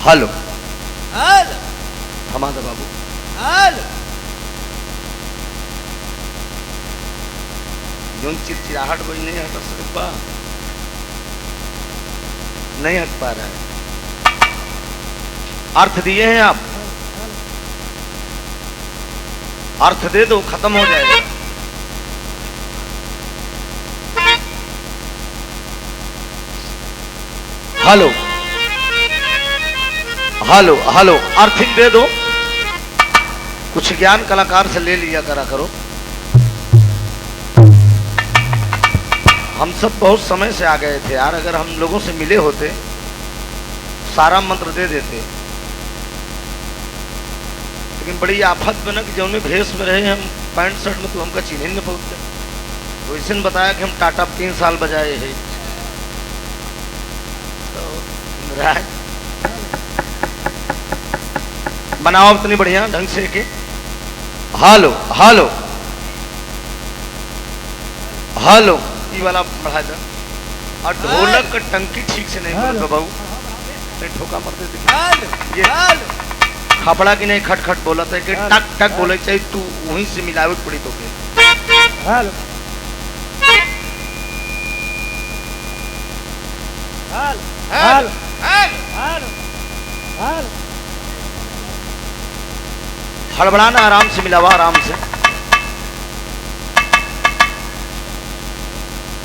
Hello hello हमारा बाबू hello जो चिड़चिड़ाहट वही नहीं हट सकता, नहीं हट पा रहा है। अर्थ दिए हैं आप, अर्थ दे दो, खत्म हो जाएगा। हेलो हेलो हेलो अर्थिंग दे दो। कुछ ज्ञान कलाकार से ले लिया करा करो। हम सब बहुत समय से आ गए थे यार, अगर हम लोगों से मिले होते सारा मंत्र दे देते, लेकिन बड़ी आफत बना कि जौने भेष में रहे हम पैंट शर्ट में, तो हमका चिन्ह नहीं पहुंचते। तो इसे बताया कि हम टाटा 3 साल बजाए हैं। तो बनाओ इतनी बढ़िया ढंग से के। हेलो हेलो हेलो ये वाला बढ़ा जा। और ढोलक का टंकी ठीक से नहीं बोलता बाबू, नहीं ठोका मरते थे। ये खपड़ा की नहीं खट खट बोला था कि टक टक बोले चाहिए, तू वहीं से मिलावट पड़ी तो के। Hello hello hello hello hello हड़बड़ाना, आराम से मिलावा, आराम से।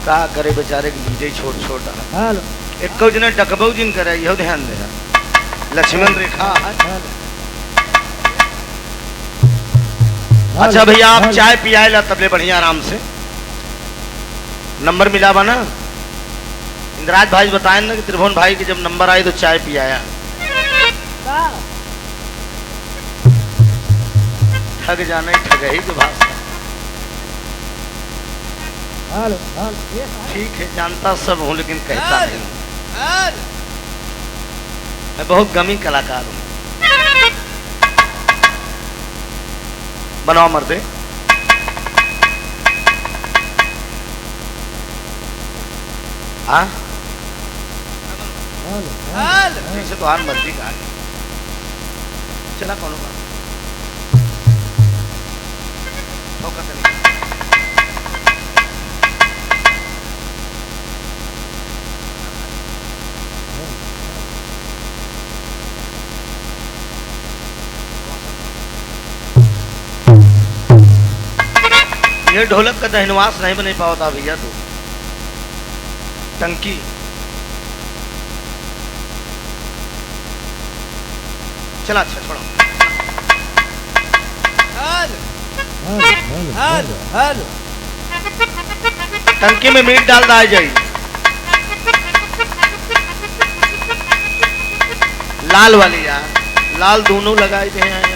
का करे बेचारे की बीजे छोट छोटा। हेलो एक जना डकबऊ जिन करे, यह ध्यान दे। लक्ष्मण रेखा। अच्छा भैया आप चाय पियाए ला तबले बढ़िया आराम से। नंबर मिला बा ना, इंद्राज भाई बताए ना कि त्रिभुवन भाई के जब नंबर आई तो चाय पियाया। ठग जाना ही ठग ही के भाषा। ठीक है, जानता सब हूँ लेकिन कहता नहीं। मैं बहुत गमी कलाकार हूँ। बनाओ मर्दे। हाँ जैसे तो हार मर्जी का है। चला कौन होगा ये ढोलक का दहनवास नहीं बने पाता भैया। तो टंकी चला। अच्छा छोड़ो। हेलो हेलो टंकी में मीट डाल दा जाए। लाल वाली यार, लाल दोनों लगाए थे यार।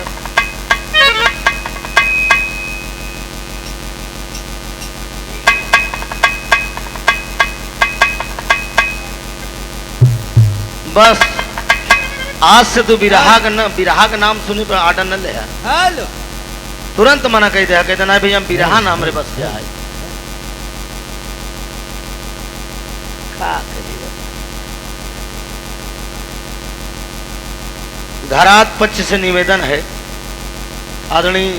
बस आज से तू बिरहा का नाम सुने पर आर्डर न ले। हेलो तुरंत मना कह दे, कहते ना भैया बिरहा नाम रे बस क्या है। घरात पक्ष से निवेदन है आदरणीय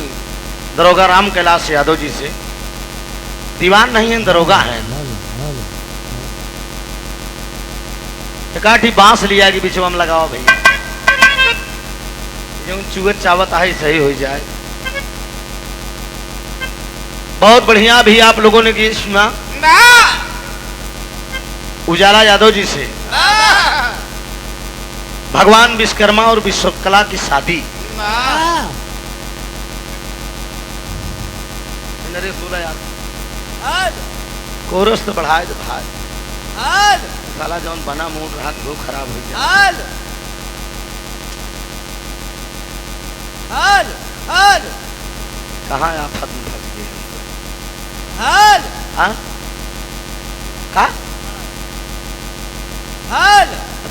दरोगा राम कैलाश यादव जी से। दीवान नहीं है, दरोगा है। काठी बांस लिया कि बीच में लगाओ भैया, जो चुगत चावत आहे सही हो जाए। बहुत बढ़िया भी आप लोगों ने गीत सुना उजाला यादव जी से। भगवान विश्वकर्मा और विश्वकला की शादी। कोरस तो बढ़ाए तो भाई साला जौन बना मूड रहा वो खराब हो जाए। कहाँ आप खत्म कर दिए?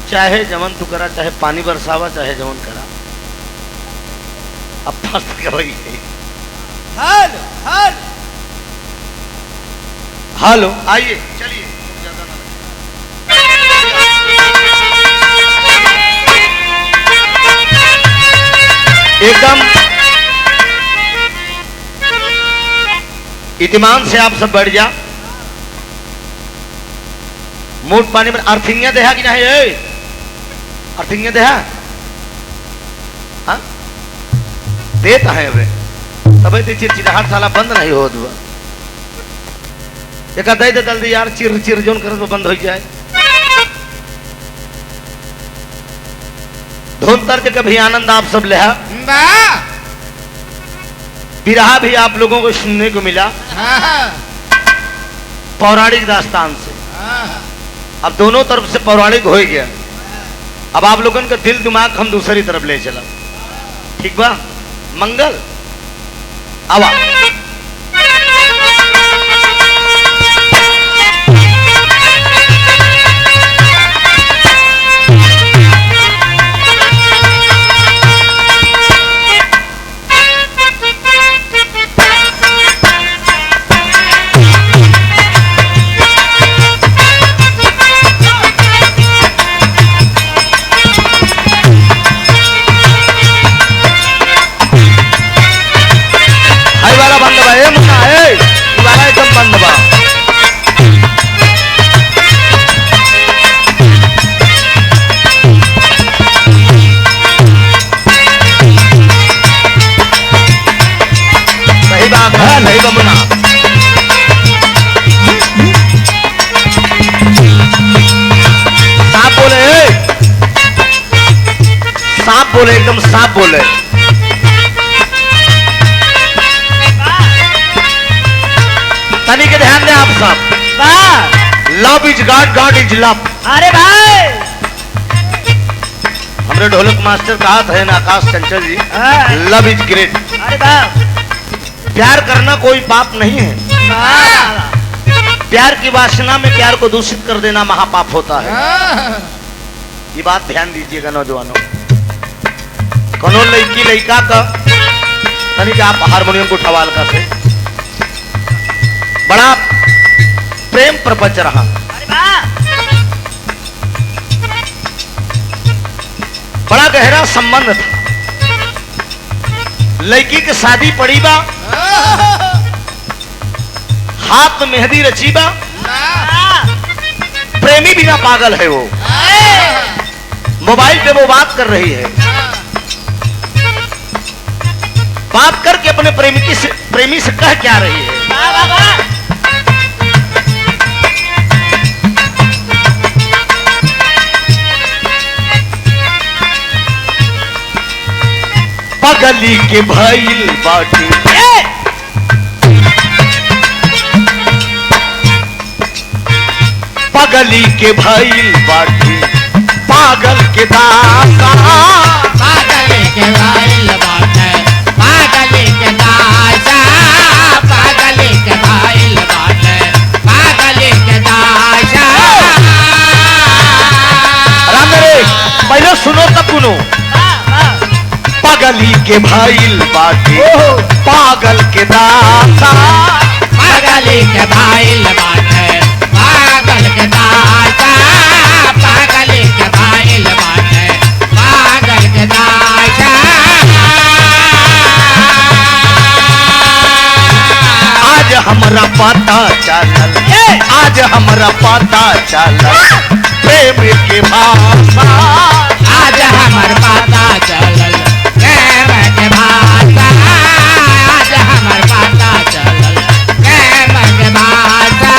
चाहे जमन तू करा, चाहे पानी बरसावा, चाहे जमन करा, अब फंस के वही है। हेलो आइए चलिए। एकदम इत्मीनान से आप सब बैठ जा। मोट पानी में अर्थिंग देहा कि नहीं? अर्थिंग देहा हाँ? देता है वे तब चिड़चिड़ाहट साला बंद नहीं हो एक दे दे जल्दी यार, चिर चिर जोन कर तो बंद हो जाए। धुन तर्ज का भी आनंद आप सब ले। बिरहा भी आप लोगों को सुनने को मिला पौराणिक दास्तान से। अब दोनों तरफ से पौराणिक हो ही गया। अब आप लोगों का दिल दिमाग हम दूसरी तरफ ले चला। ठीक बा? मंगल आवा बंद बा। सही बात है, नहीं बमुना। साफ बोले, साफ बोले, एकदम साफ बोले। तनी के ध्यान दे आप सब। Love is God, God is love. अरे भाई हमरे ढोलक मास्टर कहा था ना आकाश चंचल जी, लव इज ग्रेट। अरे बाप, प्यार करना कोई पाप नहीं है। प्यार की वासना में प्यार को दूषित कर देना महापाप होता है। ये बात ध्यान दीजिएगा नौजवानों। कोनो लड़की लड़का का तनी आप हारमोनियम को उठवाल का से बड़ा प्रेम प्रपंच रहा। बड़ा गहरा संबंध था। लड़की के शादी पड़ी बा, हाथ में मेहंदी रची बा। प्रेमी बिना पागल है वो। मोबाइल पे वो बात कर रही है। बात करके अपने प्रेमी से कह क्या रही है? पगली के भइल बाटी पगली के भइल बाटी पागल के दासा। पागल के भइल बाटे पागल के दासा। पागल के भइल बाटे पागल के दासा। राम रे पहले सुनो तब सुनो। पगली के भइल बाटी पागल के दासा। पागल के भइल बाटे पागल के दासा। पागल के भइल बाटे पागल के दासा। आज हमरा पता चलल, आज हमरा पता चलल प्रेम के भाषा। आज हमर पता चलल प्रेम के भाषा। आज हमर पता चलल प्रेम के भाषा।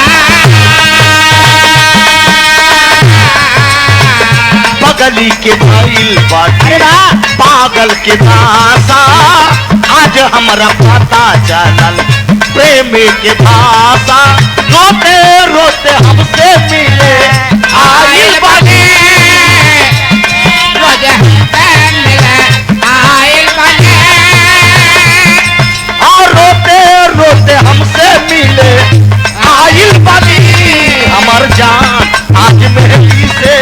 पगली के भइल बाटी पागल के दासा। आज हमरा पता चलल प्रेम के भाषा। रोते रोते हमसे मिले आइल बानी। रोज मिले आइल बानी। और रोते रोते हमसे मिले आइल बानी। हमर जान आज मेहंदी से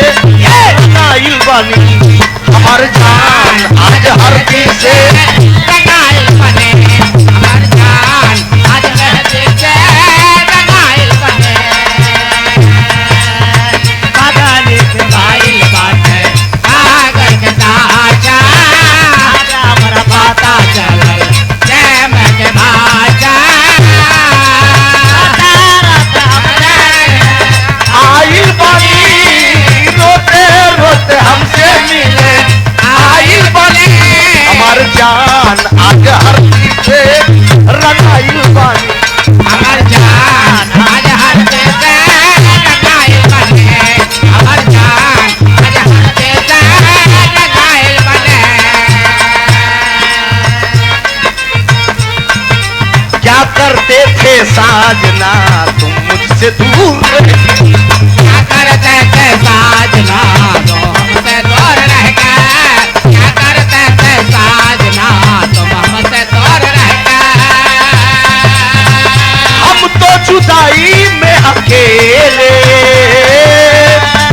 आइल बानी। हमर जान आज हरदी से रंगाइल बने। हमर जान आज मेहंदी से रंगाइल बने। करते थे साजना तुम मुझसे दूर रहती। क्या करते थे साजना तुम हमसे दूर रह गए, क्या करते थे साजना तुम हमसे दूर रह गए। हम तो जुदाई में अकेले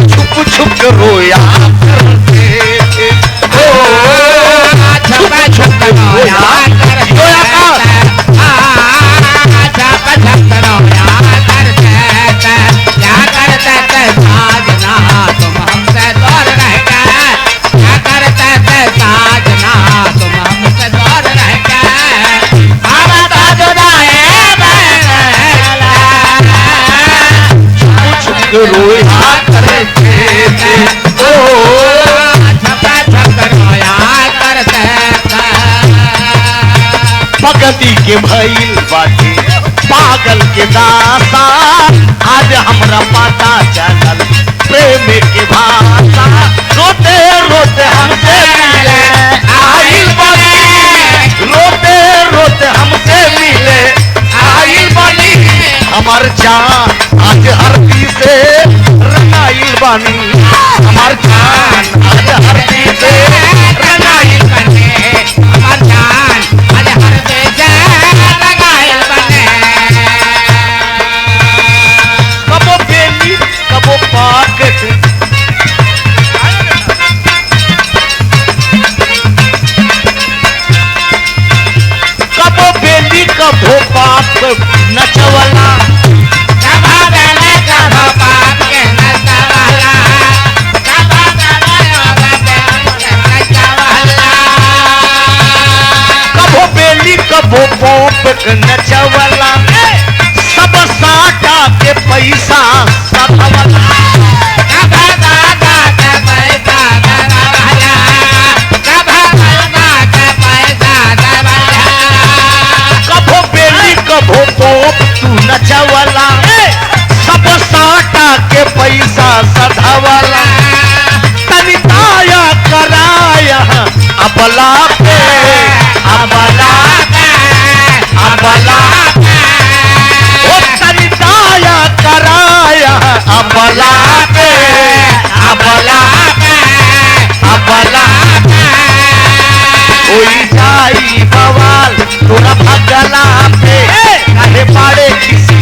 छुप छुप रोया करते थे। ओ छुप छुप रोया करते थे, छुप छुप रोया करते थे। क्या करते थे साजना तुम हमसे दूर रह गए, क्या करते थे साजना तुम हमसे दूर रह गए। हम तो जुदाई में छुप छुप रोया करते थे। ओ छपा छप रोया करते थे। भगती के भइल बाटे पागल के दासा आज हमरा पता चलल प्रेम के भाषा। रोते रोते हमसे मिले आइल बनी, रोते रोते हमसे मिले आइल बनी। हमार जान आज हरती से रंगाइल बनी, हमार जान आज हरती से रंगाइल बने, हमार जान आज हर देश रंगाइल बने। कबो बेली कबो पाकट कबो बेली कबो पाक नचवला। कबा बेले कबा पाप के नचवाला, कबा बेले कबा के नचवाला। कबो बेली कबो पोप के नचवला। सब साटा के पैसा सधवला। कबा दादा के पैसा दवाला, कबा दादा के पैसा दवाला। कबो बेली कबो पोप तू नचवला। सब साटा के पैसा सधवला। तनी दाया कराया अबला पे अबला अबला। ओ तनी दाया कराया अबला पे अबला अबला। होई जाई बवाल तोरा भगला पे काहे पाड़े किसी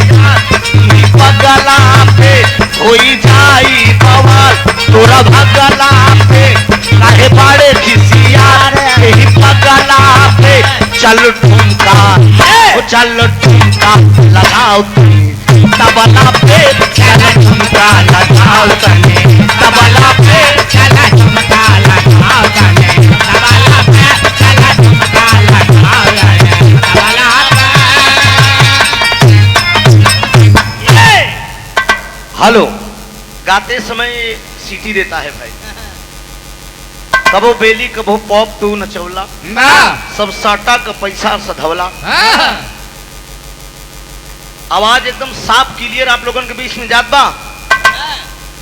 पगला पे। होई जाई बवाल तोरा भगला पे काहे पाड़े किसी यही पगला पे। चल ठुमका ओ चल ठुमका लगाओ तनी तबला पे। चल ठुमका लगाओ तनी तबला पे। चला झुमका लगाओ गाने तबला पे, चला झुमका लगाओ गाने तबला पे। हेलो गाते समय सीटी देता है भाई। कबो बेली कबो पॉप तू नचवला। सब साटा का पैसा सधवला। आवाज एकदम साफ क्लियर आप लोगों के बीच में जात बा।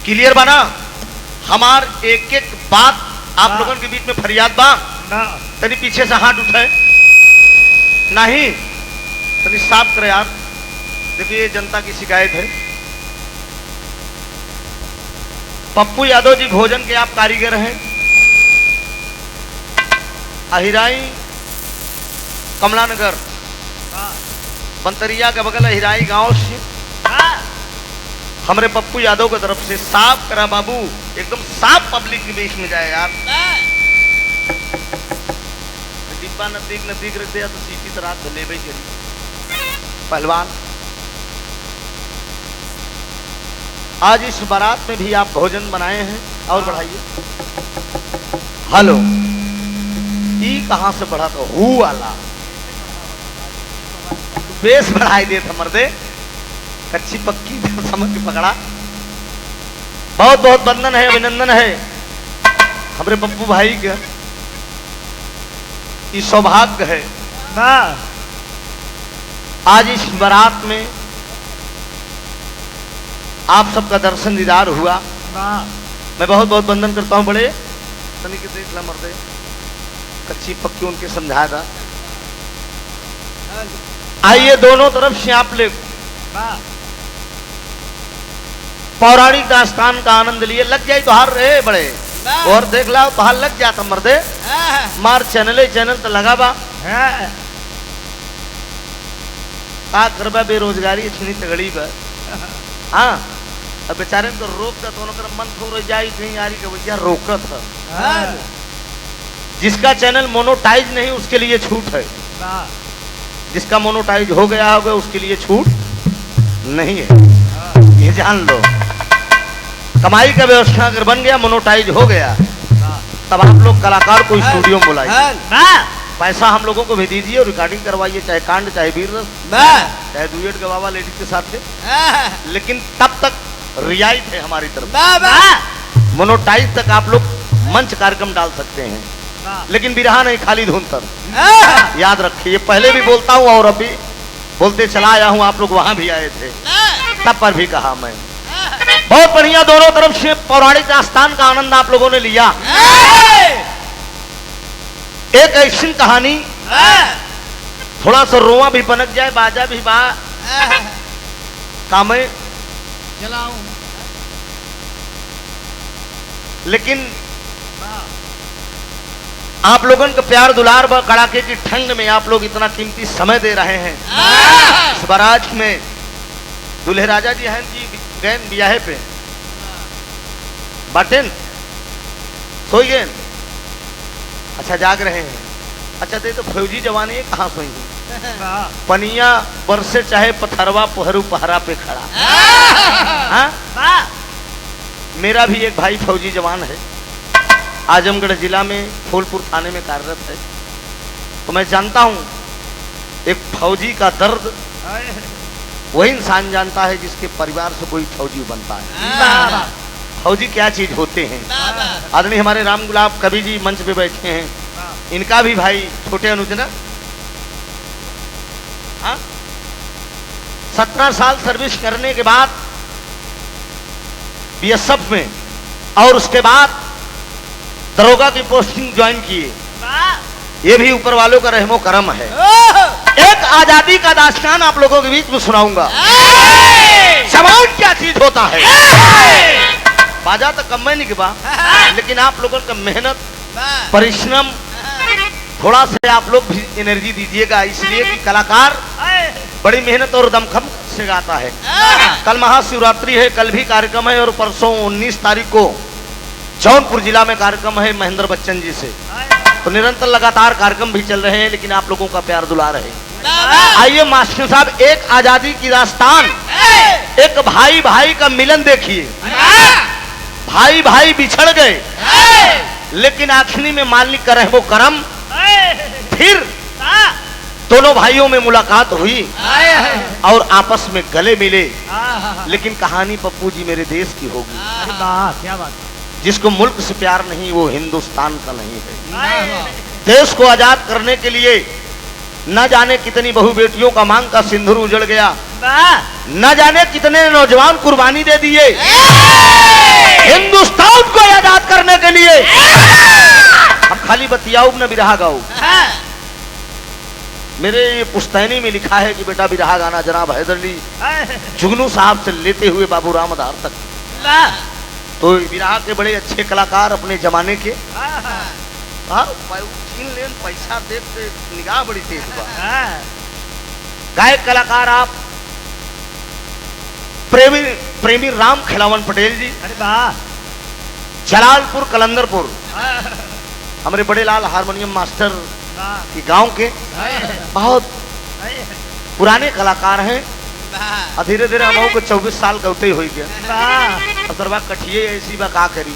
क्लियर बा ना? हमार एक एक बात आप लोगों के बीच में फरियाद बा। तनी पीछे से हाथ उठाए नहीं, तनी साफ करे यार। देखिए ये जनता की शिकायत है। पप्पू यादव जी भोजन के आप कारीगर हैं। अहिराई कमलानगर बंतरिया के बगल अहिराई गांव से हमरे पप्पू यादव की तरफ से साफ करा बाबू, एकदम साफ पब्लिक के बीच में जाए यार। डिब्बा नजदीक रख दिया तो सीटी तो रात ले भाई करी पहलवान। आज इस बारात में भी आप भोजन बनाए हैं और बढ़ाइए। हेलो ई कहां से बढ़ा तो हु वाला बेस बढ़ाई दे था मर्दे। कच्ची पक्की समझ के पकड़ा। बहुत बहुत वंदन है, अभिनंदन है हमारे पप्पू भाई का। ये सौभाग्य है आज इस बारात में आप सबका दर्शन दीदार हुआ। मैं बहुत बहुत वंदन करता हूँ। बड़े तनी के देख ला मर्दे, कच्ची पक्की उनके समझाया था। आइए दोनों तरफ से आप ले पौराणिक दास्तान का आनंद लिए। लग जाए तो हार रहे बड़े और देख ला तो हार लग जाता मर्दे मार चैनल तो लगा बा का करबा बेरोजगारी इतनी तगड़ी बा। हाँ अब बेचारे तो रोक तो उनका मन थोड़ा जाए कहीं आ रही के भैया रोकत है। जिसका चैनल मोनोटाइज नहीं उसके लिए छूट है, जिसका मोनोटाइज हो गया होगा उसके लिए छूट नहीं है, ये जान लो। कमाई का व्यवस्था अगर बन गया मोनोटाइज हो गया तब आप लोग कलाकार को स्टूडियो में बुलाइए, पैसा हम लोगों को भी दीजिए और रिकॉर्डिंग करवाइए, चाहे कांड चाहे वीर रस चाहे डुएट गवावा लेडीज के साथ थे। लेकिन तब तक रियायत है हमारी तरफ, मोनोटाइज तक आप लोग मंच कार्यक्रम डाल सकते हैं, लेकिन बिरहा नहीं खाली धुन तर। याद रखिए पहले भी बोलता हूं और अभी बोलते चला आया हूं, आप लोग वहां भी आए थे तब पर भी कहा मैं। बहुत बढ़िया, दोनों तरफ से पौराणिक दास्तान का आनंद आप लोगों ने लिया। एक ऐसी कहानी थोड़ा सा रोआ भी पनक जाए, बाजा भी बा काम चलाऊं, लेकिन आप लोगों का प्यार दुलार व कड़ाके की ठंड में आप लोग इतना कीमती समय दे रहे हैं। इस बारात में दूल्हे राजा जी हैं जी गए ब्याहे पे बाटेन सोई गए, अच्छा जाग रहे हैं। अच्छा तो फौजी जवानी है कहाँ सोई पनिया बरसे चाहे पथरवा पहरू पहरा पे खड़ा। हाँ? मेरा भी एक भाई फौजी जवान है, आजमगढ़ जिला में फूलपुर थाने में कार्यरत है, तो मैं जानता हूं एक फौजी का दर्द वही इंसान जानता है जिसके परिवार से कोई फौजी बनता है। फौजी क्या चीज होते हैं। आदरणीय हमारे राम गुलाब कवि जी मंच पे बैठे हैं, इनका भी भाई छोटे अनुज ना 17 साल सर्विस करने के बाद बीएसएफ में और उसके बाद दरोगा की पोस्टिंग ज्वाइन किए, ये भी ऊपर वालों का रहमो करम है। एक आजादी का दास्तान आप लोगों के बीच में सुनाऊंगा। समाज क्या चीज होता है, बाजा तो कम नहीं के बा, लेकिन आप लोगों का मेहनत परिश्रम थोड़ा सा आप लोग भी एनर्जी दीजिएगा, इसलिए कि कलाकार बड़ी मेहनत और दमखम से गाता है। कल महाशिवरात्रि है, कल भी कार्यक्रम है और परसों 19 तारीख को जौनपुर जिला में कार्यक्रम है महेंद्र बच्चन जी से, तो निरंतर लगातार कार्यक्रम भी चल रहे हैं, लेकिन आप लोगों का प्यार दुलार है। आइए मास्टर साहब, एक आजादी की दास्तान, एक भाई भाई का मिलन देखिए। भाई भाई बिछड़ गए, लेकिन आखिरी में मालिक का रहमो करम, फिर दोनों भाइयों में मुलाकात हुई और आपस में गले मिले। लेकिन कहानी पप्पू जी मेरे देश की होगी। क्या बात, जिसको मुल्क से प्यार नहीं वो हिंदुस्तान का नहीं है। देश को आजाद करने के लिए न जाने कितनी बहु बेटियों का मांग का सिंदूर उजड़ गया, न जाने कितने नौजवान कुर्बानी दे दिए हिंदुस्तान को आजाद करने के लिए। अब खाली बतियाऊ न बिरहा गाऊ। मेरे पुश्तैनी में लिखा है कि बेटा बिरहा गाना जनाब हैदरली जुगनू साहब से लेते हुए बाबू राम आधार तक, तो बिरहा के बड़े अच्छे कलाकार अपने जमाने के। पैसा देखते निगाह बड़ी तेज बा। गायक कलाकार आप प्रेमी राम खिलावन पटेल जी, जलालपुर कलंदरपुर, हमारे बड़े लाल हारमोनियम मास्टर की गांव के बहुत पुराने कलाकार हैं। धीरे धीरे हम को 24 साल गौते हो गया, अब कठिए ऐसी बा का करी।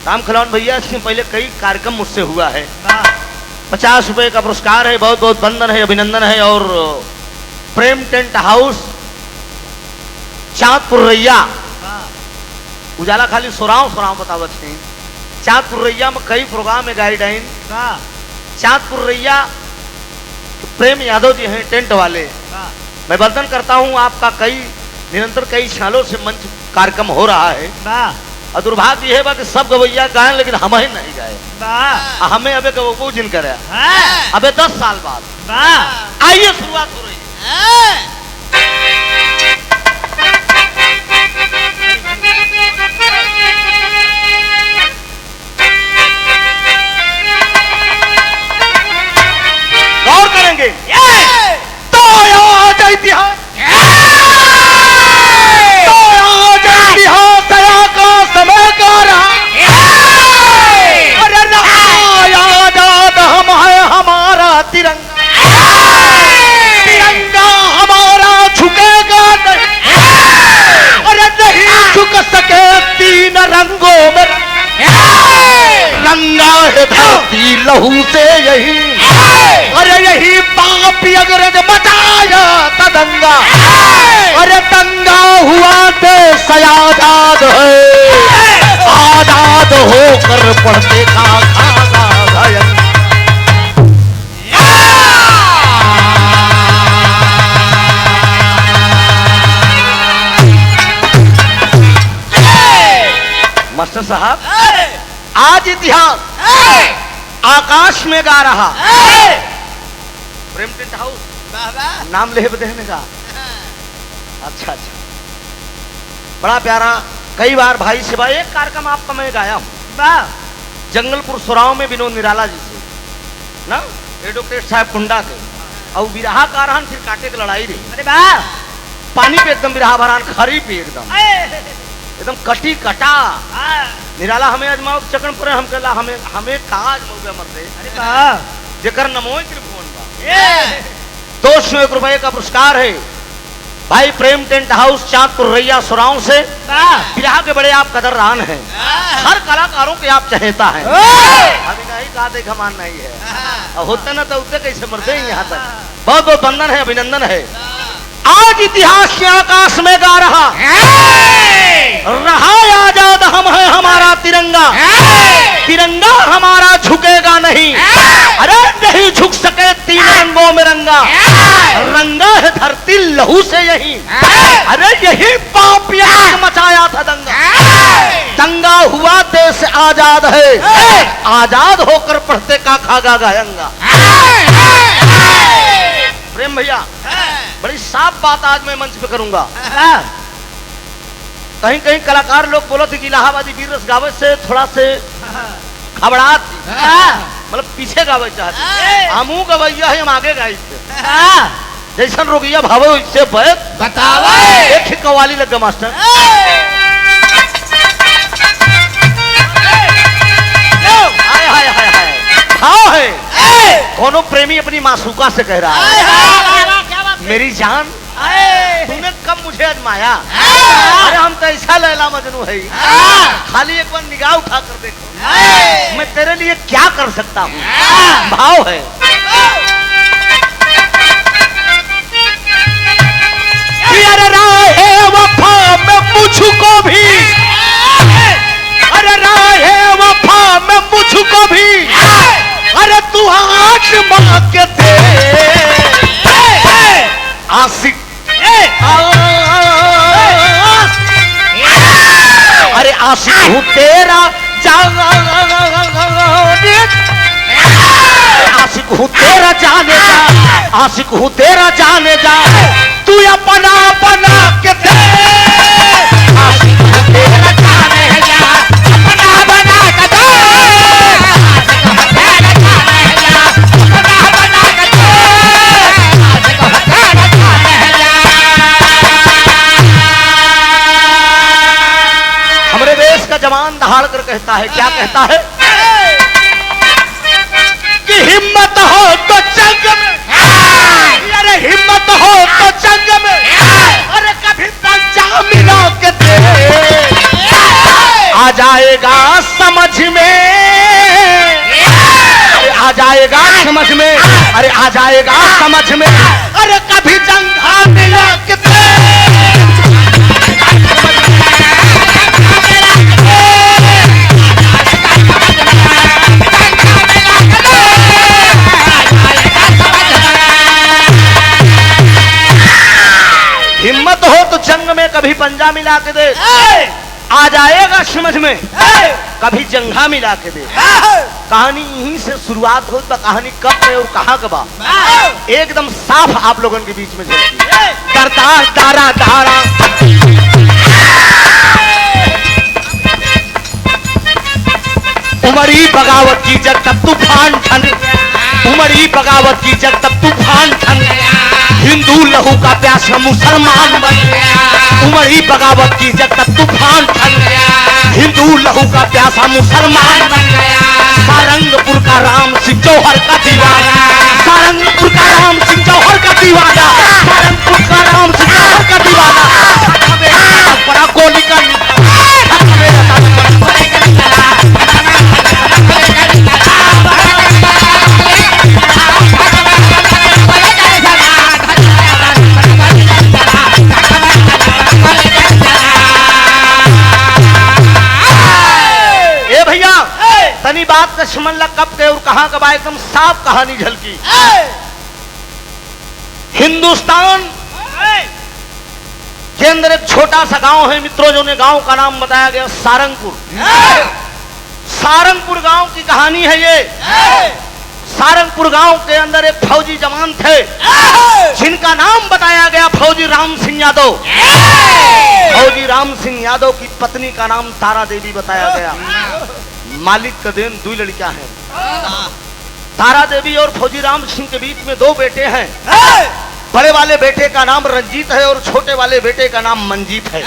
राम खिलौन भैया इससे पहले कई कार्यक्रम मुझसे हुआ है, 50 रुपए का पुरस्कार है, बहुत बहुत वंदन है, अभिनंदन है। और प्रेम टेंट हाउस चांदपुर रैया, उजाला खाली सुराव बतावत हैं। चांदपुर रैया में कई प्रोग्राम है गाइडलाइन। चांदपुर रैया प्रेम यादव जी हैं टेंट वाले, मैं वंदन करता हूं आपका। निरंतर कई सालों से मंच कार्यक्रम हो रहा है, और दुर्भाग्य यह है कि सब गवैया गाए लेकिन हम ही नहीं गाए। हमें अबे गवो जिन करे अबे 10 साल बाद। आइए दंगा हुआ देश आजाद है, आजाद होकर पढ़ते का खागा गायन। मास्टर साहब, आज इतिहास आकाश में गा रहा। प्रेम टेंट हाउस नाम ले बदलने का। अच्छा अच्छा, बड़ा प्यारा। कई बार भाई सिवा एक कार्यक्रम आपका मैं गाया हूँ जंगलपुर सुराव में विनोद निराला जी से ना, एडवोकेट साहब कुंडा के, और बिरहा का रहन फिर काटे की लड़ाई रही। अरे वाह, पानी पे एकदम बिरहा भरान, खरी पे एकदम कटी कटा। निराला हमें अजमाओ चकन पर हम कहला हमें काज मौके मरते। अरे वाह, जेकर नमोय त्रिभुवन बा। 201 रुपए का पुरस्कार है भाई प्रेम टेंट हाउस चांदपुर रैया सुराव से। बिरहा के बड़े आप कदरदान हैं, हर कलाकारों के आप चहेता हैं। अभी नहीं कहा थे घमान नहीं है, होते ना तो उतने कैसे मरते हैं यहाँ तक। बहुत बहुत वंदन है, अभिनंदन है। आज इतिहास के आकाश में गा रहा आजाद हम है हमारा तिरंगा, तिरंगा हमारा झुकेगा नहीं। अरे नहीं झुक सके तीन रंगों में रंगा, रंगा है धरती लहू से यही। अरे यही पापिया मचाया था दंगा, दंगा हुआ देश आजाद है, आजाद होकर पढ़ते का खागा गायंगा। प्रेम भैया, बड़ी साफ बात आज मैं मंच पे करूंगा। कहीं कहीं कलाकार लोग बोलो थे कि इलाहाबादी वीर रस गावे से थोड़ा से घबराहट, मतलब पीछे गावे चाहते। हमू गवैया है, हम आगे गाई थे। जैसन रोगिया भावो इससे बताओ। एक ही कवाली लग गया मास्टर। हाय हाय हाय हाय, भाव है। कोनो प्रेमी अपनी मासूका से कह रहा है, मेरी जान तूने कब मुझे अजमाया। अरे हम तो ऐसा लैला मजनू है, खाली एक बार निगाह उठा कर देखो, मैं तेरे लिए क्या कर सकता हूँ। भाव है, अरे राहे वफा में मुझको भी, अरे राहे वफा में मुझको भी, अरे तू आँख माँ के दे आशिक। अरे आशिक हूँ तेरा जाने, आशिक हूँ तेरा जाने जा, आशिक हूँ तेरा जाने जा, तू अपना बना के दे। आशिक हूँ तेरा जाने जा, अपना बना के दे। जवान दहाड़ कर कहता है, क्या कहता है कि हिम्मत हो तो जंग में, अरे हिम्मत हो तो जंग में, अरे कभी पंजा मिला के दे। आ जाएगा समझ में, आ जाएगा समझ में, अरे आ जाएगा समझ में, अरे कभी जंगा मिला के दे। हिम्मत हो तो जंग में कभी पंजा मिला के दे। आ जाएगा समझ में, कभी जंघा मिला के दे। कहानी यहीं से शुरुआत हो, तो कहानी कब है और कहाँ कब एकदम साफ आप लोगों के बीच में चलती है। करतार दारा दारा उमरी बगावत की जग तब तूफान ठन, उमरी बगावत की जग तब तूफान ठन, हिंदू लहू का प्यासा मुसलमान बन गया। उमरी बगावत की जग तब तूफान ठन, हिंदू लहू का प्यासा मुसलमान बन गया। सारंगपुर का राम सिंह जौहर का दीवाना, सारंगपुर का राम सिंह जौहर का दीवाना, सारंगपुर का राम सिंह जौहर का दीवाना। बड़ा गोली का लक्ष्मण ला कब गए और कहां कब आए, एकदम साफ कहानी झलकी। हिंदुस्तान के अंदर एक छोटा सा गांव है मित्रों, जो ने गांव का नाम बताया गया सारंगपुर। सारंगपुर गांव की कहानी है ये। सारंगपुर गांव के अंदर एक फौजी जवान थे जिनका नाम बताया गया फौजी राम सिंह यादव। फौजी राम सिंह यादव की पत्नी का नाम तारा देवी बताया गया। मालिक का दिन 2 लड़कियां हैं। तारा देवी और फौजी राम सिंह के बीच में 2 बेटे हैं। बड़े वाले बेटे का नाम रंजीत है और छोटे वाले बेटे का नाम मंजीत है।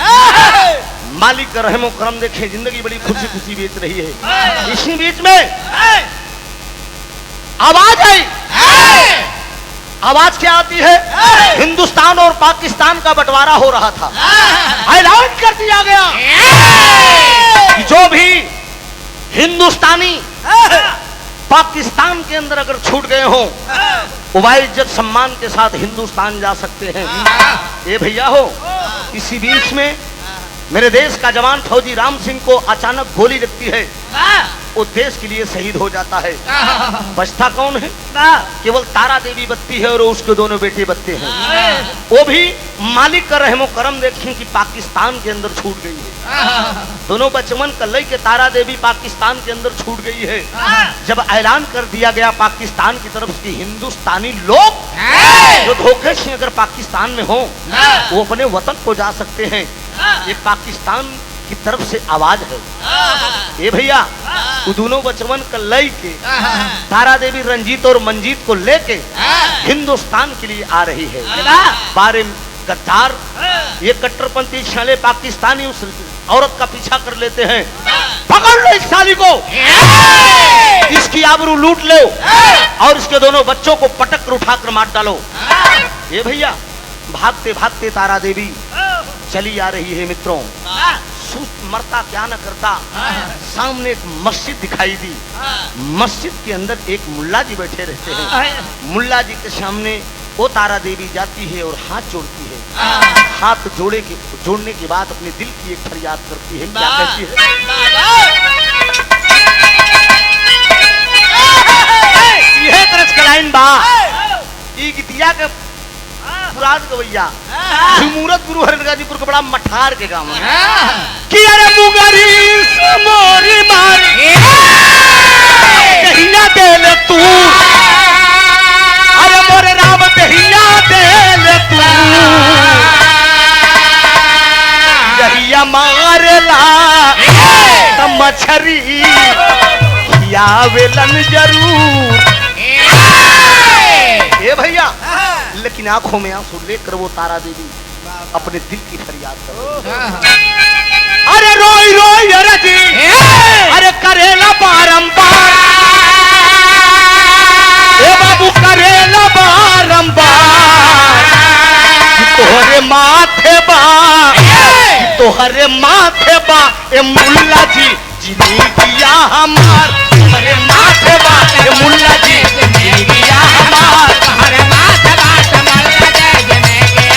मालिक का रहमो करम देखे, जिंदगी बड़ी खुशी खुशी बीत रही है। इसी बीच में आवाज आई। आवाज क्या आती है? हिंदुस्तान और पाकिस्तान का बंटवारा हो रहा था। ऐलान कर दिया गया कि जो भी हिंदुस्तानी पाकिस्तान के अंदर अगर छूट गए हो वो इज्जत सम्मान के साथ हिंदुस्तान जा सकते हैं। ये भैया हो, इसी बीच में मेरे देश का जवान फौजी राम सिंह को अचानक गोली लगती है। वो देश के लिए शहीद हो जाता है। बचता कौन है? केवल तारा देवी बचती है और उसके दोनों बेटे बचते हैं। वो भी मालिक का रहमो करम देखें कि पाकिस्तान के अंदर छूट गई है। दोनों बचवन कलई के तारा देवी पाकिस्तान के अंदर छूट गई है। जब ऐलान कर दिया गया पाकिस्तान की तरफ से, हिंदुस्तानी लोग जो धोखे से अगर पाकिस्तान में हो वो अपने वतन को जा सकते हैं, ये पाकिस्तान की तरफ से आवाज है। ये भैया वो दोनों बचवन कलई के तारा देवी रंजीत और मंजीत को लेके हिंदुस्तान के लिए आ रही है। बारे गद्दार ये कट्टरपंथी साले पाकिस्तानी उस औरत का पीछा कर लेते हैं। पकड़ लो इस साली को, इसकी आबरू लूट लो और इसके दोनों बच्चों को पटक कर उठाकर मार डालो। ये भैया भागते भागते तारा देवी चली आ रही है मित्रों। मरता क्या न करता, सामने एक मस्जिद दिखाई दी। मस्जिद के अंदर एक मुल्ला जी बैठे रहते हैं। मुल्ला जी के सामने वो तारा देवी जाती है और हाथ जोड़ती है। हाथ जोड़ने के बाद अपने दिल की एक फरियाद करती है। क्या कहती है? यह तरस कलाइन बा ई गीतिया के पुराण गवैया जमूरत गुरु हरिगाजीपुर का बड़ा मठार के गांव है कि अरे मुगरी मोरी मारी कहिया देल तू, अरे मोरे राम कहिया देल तू, कहिया मारला त मछरी खियावेलन जरूर। ए भैया, लेकिन आंखों में आंसू लेकर वो तारा देवी अपने दिल की फरियाद कर, अरे रोई रोई अरे जी, अरे करेला बारंबार, ए बाबू करेला बारंबार, तोहरे माथे बा, तोहरे माथे बा ए मुल्ला जी जिंदगिया हमार, तोहरे माथे बा ए मुल्ला जी जिंदगिया हमार, तोहरे माथे बा मुल्ला जी जिंदगिया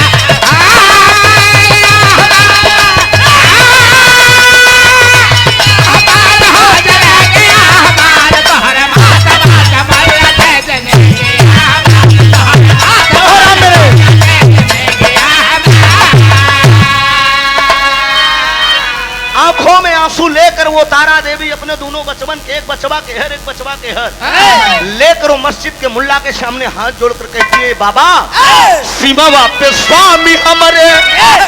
आंखों में आंसू लेकर वो तारा देवी अपने दोनों बचवन के, एक बचवा के हर एक बचवा के हर लेकर वो मस्जिद के मुल्ला के सामने हाथ जोड़कर कहती है, बाबा सीमा पे स्वामी हमारे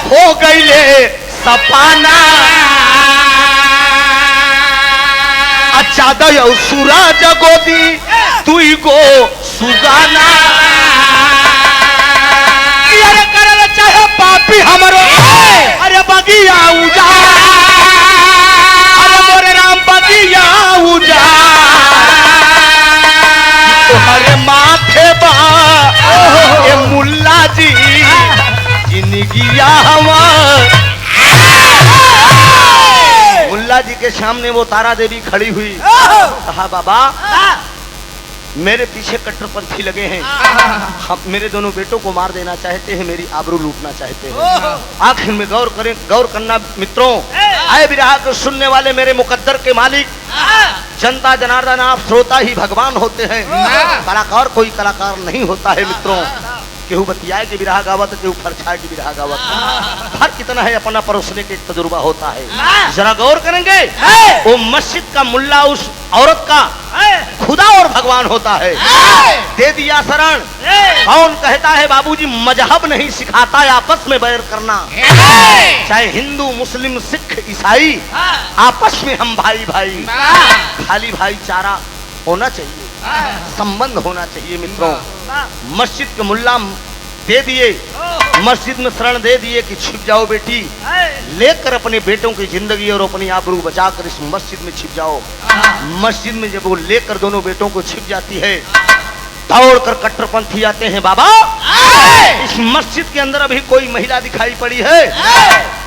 हो गईले सपाना, अच्छा दया सूरज गोदी तुई गो सुगाना, अरे करल चाहे पापी हमरो, अरे बगिया उजा, अरे मोरे राम बगिया उजा, तुम्हारे माथे बा ए मुल्ला जी जिंदगिया हमार। मुल्ला जी के सामने वो तारा देवी खड़ी हुई, कहा बाबा मेरे पीछे कट्टरपंथी लगे हैं, हम मेरे दोनों बेटों को मार देना चाहते हैं, मेरी आबरू लूटना चाहते हैं। आखिर में गौर करें, गौर करना मित्रों, आए बिरहा को सुनने वाले मेरे मुकद्दर के मालिक जनता जनार्दन, आप श्रोता ही भगवान होते हैं, कलाकार कोई कलाकार नहीं होता है मित्रों। केहू बतियाए की बिरहा गावत, केहू फरछाए की बिरहा गावत, फर्क कितना है, अपना परोसने के तजुर्बा होता है। जरा गौर करेंगे, वो मस्जिद का मुल्ला उस औरत का खुदा और भगवान होता है। दे दिया शरण, कौन कहता है बाबूजी मजहब नहीं सिखाता है आपस में बैर करना, चाहे हिंदू मुस्लिम सिख ईसाई, आपस में हम भाई भाई, खाली भाईचारा होना चाहिए, संबंध होना चाहिए मित्रों। मस्जिद के मुल्ला दे दिए, मस्जिद में शरण दे दिए कि छिप जाओ बेटी, लेकर अपने बेटों की जिंदगी और अपनी आबरू बचाकर इस मस्जिद में छिप जाओ। मस्जिद में जब वो लेकर दोनों बेटों को छिप जाती है, दौड़कर कट्टरपंथी आते हैं, बाबा इस मस्जिद के अंदर अभी कोई महिला दिखाई पड़ी है।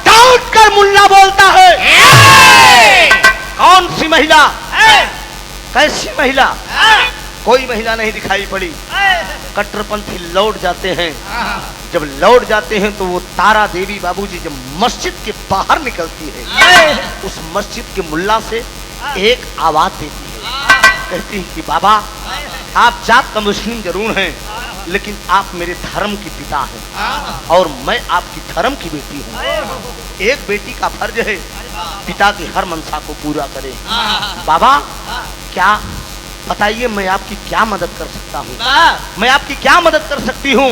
डांट कर मुल्ला बोलता है, कौन सी महिला, कैसी महिला? कोई महिला नहीं दिखाई पड़ी। कट्टरपंथी लौट जाते हैं, जब लौट जाते हैं तो वो तारा देवी बाबूजी जब मस्जिद के बाहर निकलती है, उस मस्जिद के मुल्ला से एक आवाज देती है, कहती है कि बाबा आप जात का मुस्लिम जरूर हैं, लेकिन आप मेरे धर्म के पिता हैं और मैं आपकी धर्म की बेटी हूँ। एक बेटी का फर्ज है पिता की हर मनसा को पूरा करे। बाबा क्या बताइए, मैं आपकी क्या मदद कर सकता हूँ, मैं आपकी क्या मदद कर सकती हूँ?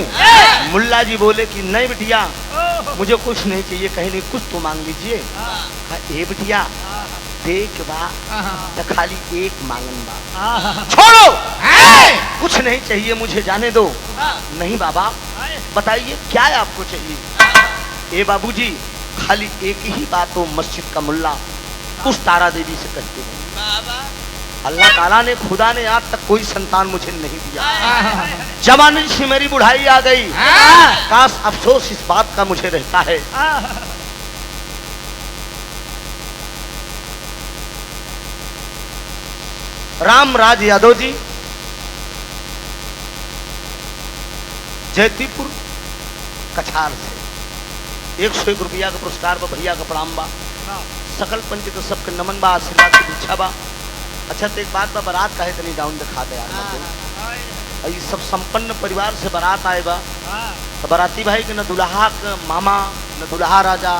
मुल्ला जी बोले कि नहीं बिटिया, मुझे कुछ नहीं चाहिए, कहीं नहीं, कुछ तो मांग लीजिए। ए बिटिया देख बा तो खाली एक मांगन बा, छोड़ो कुछ नहीं चाहिए, मुझे जाने दो। नहीं बाबा बताइए क्या आपको चाहिए? ए बाबूजी खाली एक ही बात हो, मस्जिद का मुल्ला उस तारा देवी से कहते हैं, अल्लाह ताला ने, खुदा ने आज तक कोई संतान मुझे नहीं दिया, जवानी से मेरी बुढ़ाई आ गई, काश अफसोस इस बात का मुझे रहता है। रामराज यादव जी जयतीपुर कछार से 101 रुपया का पुरस्कार बा, भैया का प्रणाम बा, सकल पंच तो सबके नमन बा, आशीर्वाद की दीक्षा बा। अच्छा तो एक बात बा, बारात काहे तनी डाउन दिखा दे यार, ये सब संपन्न परिवार से बारात आए बा, तो बाराती भाई के न दुल्हा का मामा, न दुल्हा राजा,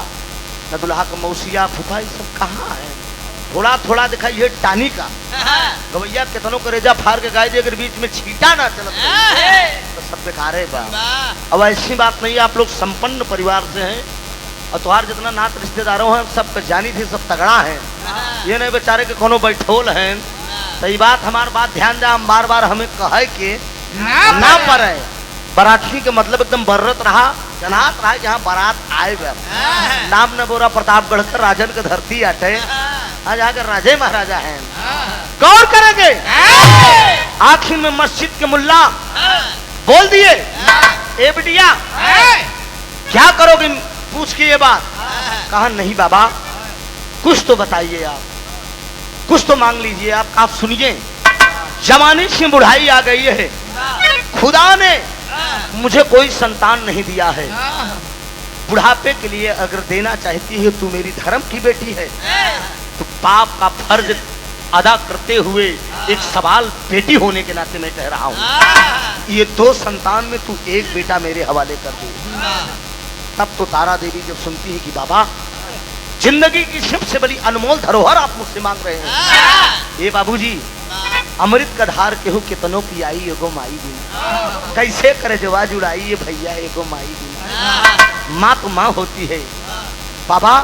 न दुल्हा का मौसिया फूफा, ये सब कहाँ है? थोड़ा थोड़ा दिखाई ये टानी का गवैया कितनों को रेजा फाड़ के गाय दे, अगर बीच में छीटा ना चलत तो सब बेकार है बा। अब ऐसी बात नहीं, आप लोग संपन्न परिवार से हैं और तुम्हारे जितना नात रिश्तेदारों हैं सब जानी थी, सब तगड़ा है, ये नहीं बेचारे के कोनो बैठोल हैं। सही बात, हमार बात ध्यान दे, हम बार बार हमें कहे के ना पड़े, बाराती के मतलब एकदम बर्रत रहा, जनात रहा कि हाँ बारात आए बा, नाम न बोरा प्रतापगढ़ कर राजन के धरती आटे, आज आकर राजे महाराजा हैं। गौर करेंगे, आखिर में मस्जिद के मुल्ला बोल दिए, ए बिटिया क्या करोगे, पूछ के ये बात। कहा नहीं बाबा कुछ तो बताइए, आप कुछ तो मांग लीजिए, आप सुनिए, जवानी से बुढ़ाई आ गई है, खुदा ने मुझे कोई संतान नहीं दिया है, बुढ़ापे के लिए अगर देना चाहती है तू मेरी धर्म की बेटी है, तो पाप का फर्ज अदा करते हुए एक सवाल बेटी होने के नाते मैं कह रहा हूँ, ये 2 संतान में तू एक बेटा मेरे हवाले कर दे। तब तो तारा देवी जब सुनती है कि बाबा जिंदगी की सबसे बड़ी अनमोल धरोहर आप मुझसे मांग रहे हैं, ये बाबूजी अमृत का धार केहू कितनों की आई एगो माई दी, कैसे करे जवा जुड़ाई ये भैया एगो माई दी, माँ तो माँ होती है। बाबा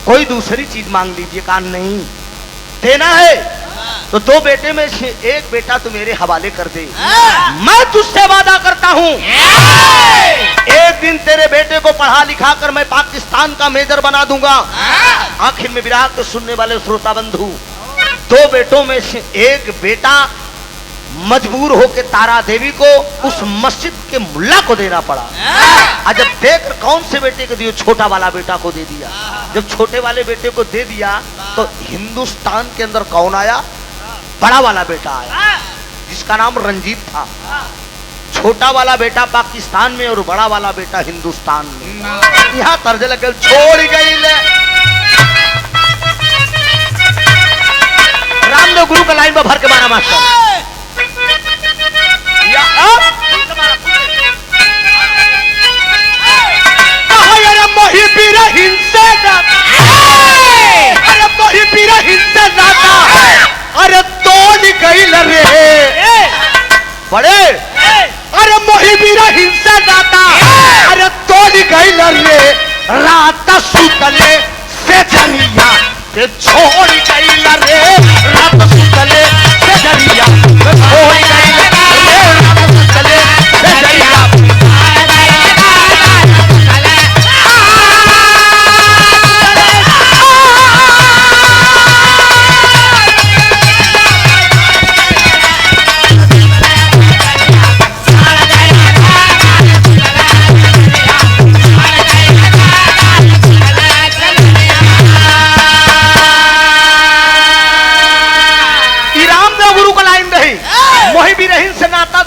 कोई दूसरी चीज मांग लीजिए। कहा नहीं, देना है तो 2 बेटे में से एक बेटा तू मेरे हवाले कर दे, मैं तुझसे वादा करता हूँ एक दिन तेरे बेटे को पढ़ा लिखा कर मैं पाकिस्तान का मेजर बना दूंगा। आखिर में विराट को सुनने वाले श्रोता बंधु, 2 बेटों में से एक बेटा मजबूर होकर तारा देवी को उस मस्जिद के मुल्ला को देना पड़ा। जब देख कौन से बेटे को दिया, छोटा वाला बेटा को दे दिया। जब छोटे वाले बेटे को दे दिया तो हिंदुस्तान के अंदर कौन आया, बड़ा वाला बेटा आया। जिसका नाम रंजीत था। छोटा वाला बेटा पाकिस्तान में और बड़ा वाला बेटा हिंदुस्तान में। यहाँ तर्ज लगे छोड़ गई ले। रामदेव गुरु का लाइन में भर के मारा मास्टर। मोही पीरा हिंसे अरे मोही पीरा हिंसे नाता अरे तोड़ गई रे बड़े अरे मोही पीरा हिंसे नाता अरे तोड़ गई रे रात सुतले से जरिया ते छोड़ गई रे रात सुतले से जरिया छोड़ गई रे रात सुतले से जरिया।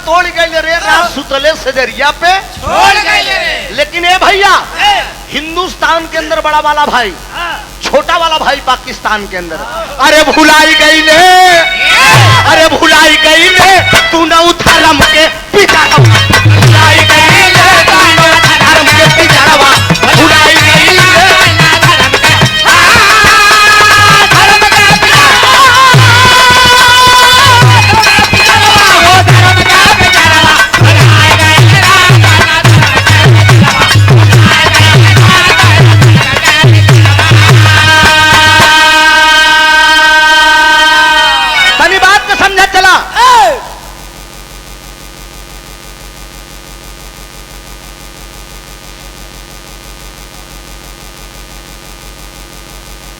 तोड़ गई रे रात सुतले से दरिया पे छोड़ गई रे। लेकिन ए भैया हिंदुस्तान के अंदर बड़ा वाला भाई छोटा वाला भाई पाकिस्तान के अंदर अरे भुलाई गई ले अरे भुलाई गई ले तू न धर्म के पिता भुलाई गई ले धर्म के पिता भुलाई गई ले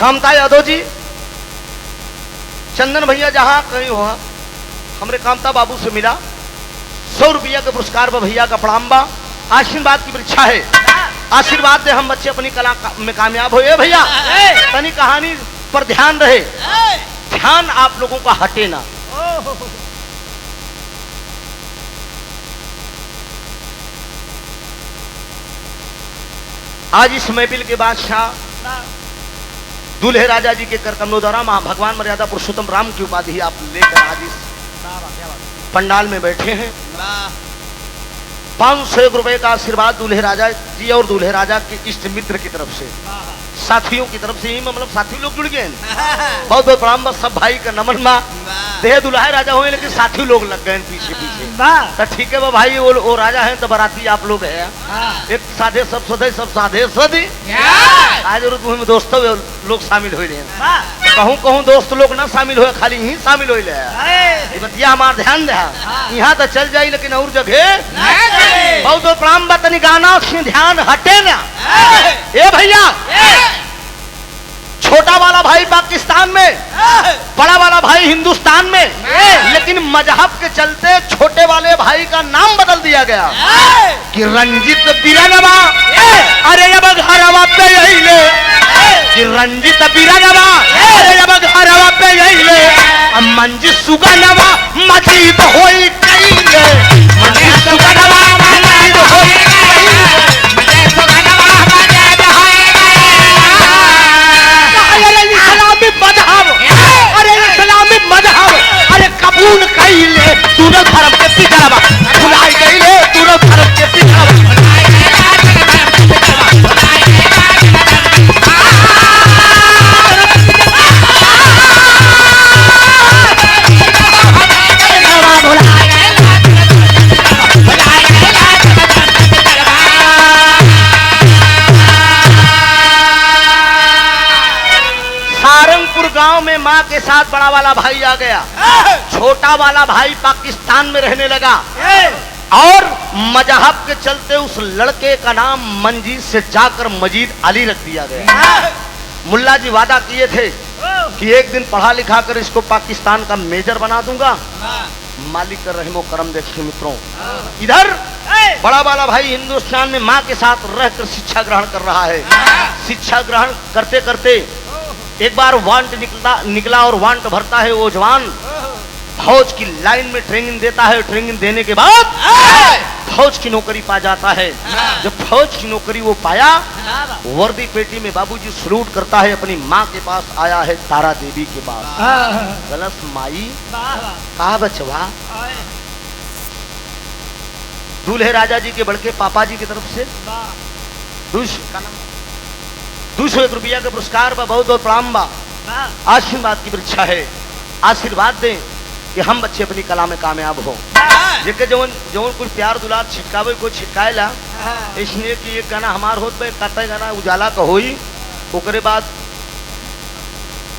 कामता यादव जी चंदन भैया जहां कहीं हो हमरे कामता बाबू से मिला 100 रुपया के पुरस्कार पर भैया का प्रणाम बा। आशीर्वाद की परीक्षा है, आशीर्वाद दे हम बच्चे अपनी कला में कामयाब हो। भैया तनी कहानी पर ध्यान रहे, ध्यान आप लोगों का हटे ना। आज इस महफिल के बादशाह दूल्हे राजा जी के कर कमलों द्वारा भगवान मर्यादा पुरुषोत्तम राम की उपाधि आप लेकर आज इस पंडाल में बैठे हैं। 501 रुपए का आशीर्वाद दूल्हे राजा जी और दूल्हे राजा के इष्ट मित्र की तरफ से, साथियों की तरफ से ही मतलब साथी लोग जुड़ गए। बहुत बहुत प्रणाम बस सब भाई का नमन बा। देह दुल्हा राजा हुए लेकिन साथी लोग लग गए पीछे पीछे। तो ठीक है वो भाई वो राजा है तो बाराती आप लोग है। एक साधे सब सदे सब साधे सदी आज में दोस्तों लोग शामिल हो रहे। कहूँ कहूँ दोस्त लोग ना शामिल हो, खाली ही शामिल हो बतिया हमार ध्यान दे। यहाँ तो चल जाई लेकिन और जगह बहुत बहुत प्रणाम बा। तनी गाना ध्यान हटे ना। ए भैया छोटा वाला भाई पाकिस्तान में, बड़ा वाला भाई हिंदुस्तान में, लेकिन मजहब के चलते छोटे वाले भाई का नाम बदल दिया गया कि रंजित बिरनवा। अरे अब घरवा पे यही ले कि रंजित बिरनवा। अरे अब घरवा पे यही ले मंजिल सुगनवा मजीद होई कई ले मंजिल सुगनवा मजीद होई कबूल कई ले तूने धर्म के पिछड़वा भुलाई गई ले तूने धर्म के पिछड़वा। गांव में माँ के साथ बड़ा वाला भाई आ गया, छोटा वाला भाई पाकिस्तान में रहने लगा और मजहब के चलते उस लड़के का नाम मंजीत से जाकर मजीद अली रख दिया गया। मुल्ला जी वादा किए थे कि एक दिन पढ़ा लिखा कर इसको पाकिस्तान का मेजर बना दूंगा। मालिक का रहमो करम देखिए मित्रों, इधर बड़ा वाला भाई हिंदुस्तान में माँ के साथ रहकर शिक्षा ग्रहण कर रहा है। शिक्षा ग्रहण करते करते एक बार वांट निकला और वांट भरता है वो जवान फौज की लाइन में ट्रेनिंग देता है। ट्रेनिंग देने के बाद फौज की नौकरी पा जाता है। जब फौज की नौकरी वो पाया, वर्दी पेटी में बाबूजी सलूट करता है। अपनी माँ के पास आया है, तारा देवी के पास। गलत माई कहा बचवा, दूल्हे राजा जी के बड़के पापा जी की तरफ से 201 रुपया के पुरस्कार बा, बहुत बहुत प्रणाम बा। आशीर्वाद की परीक्षा है, आशीर्वाद दें कि हम बच्चे अपनी कला में कामयाब हो। जेके जवन जवन कुछ प्यार दुलार छिटकावे को छिटकाएला, इसलिए कि एक गाना हमार होत बे, कतई गाना उजाला का होई, ओकरे बाद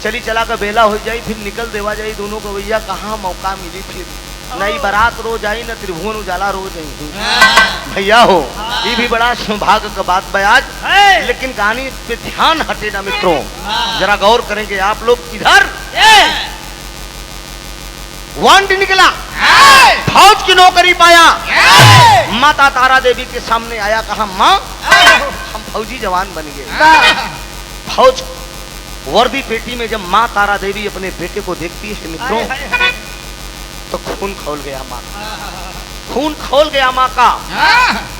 चली चला का बेला हो जाई, फिर निकल देवा जाई। दोनों को भैया कहाँ मौका मिली, फिर नई बारात रोज आई, न त्रिभुवन उजाला रोज आई। भैया हो, ये भी बड़ा सौभाग्य का बात बे आज। लेकिन कहानी पे ध्यान हटे ना मित्रों, जरा गौर करेंगे आप लोग। इधर वांट निकला, फौज की नौकरी पाया, माता तारा देवी के सामने आया, कहा माँ हम फौजी जवान बन गए। फौज वर्दी पेटी में जब माँ तारा देवी अपने बेटे को देखती है मित्रों, तो खून खोल गया माँ का, खून खोल गया माँ का।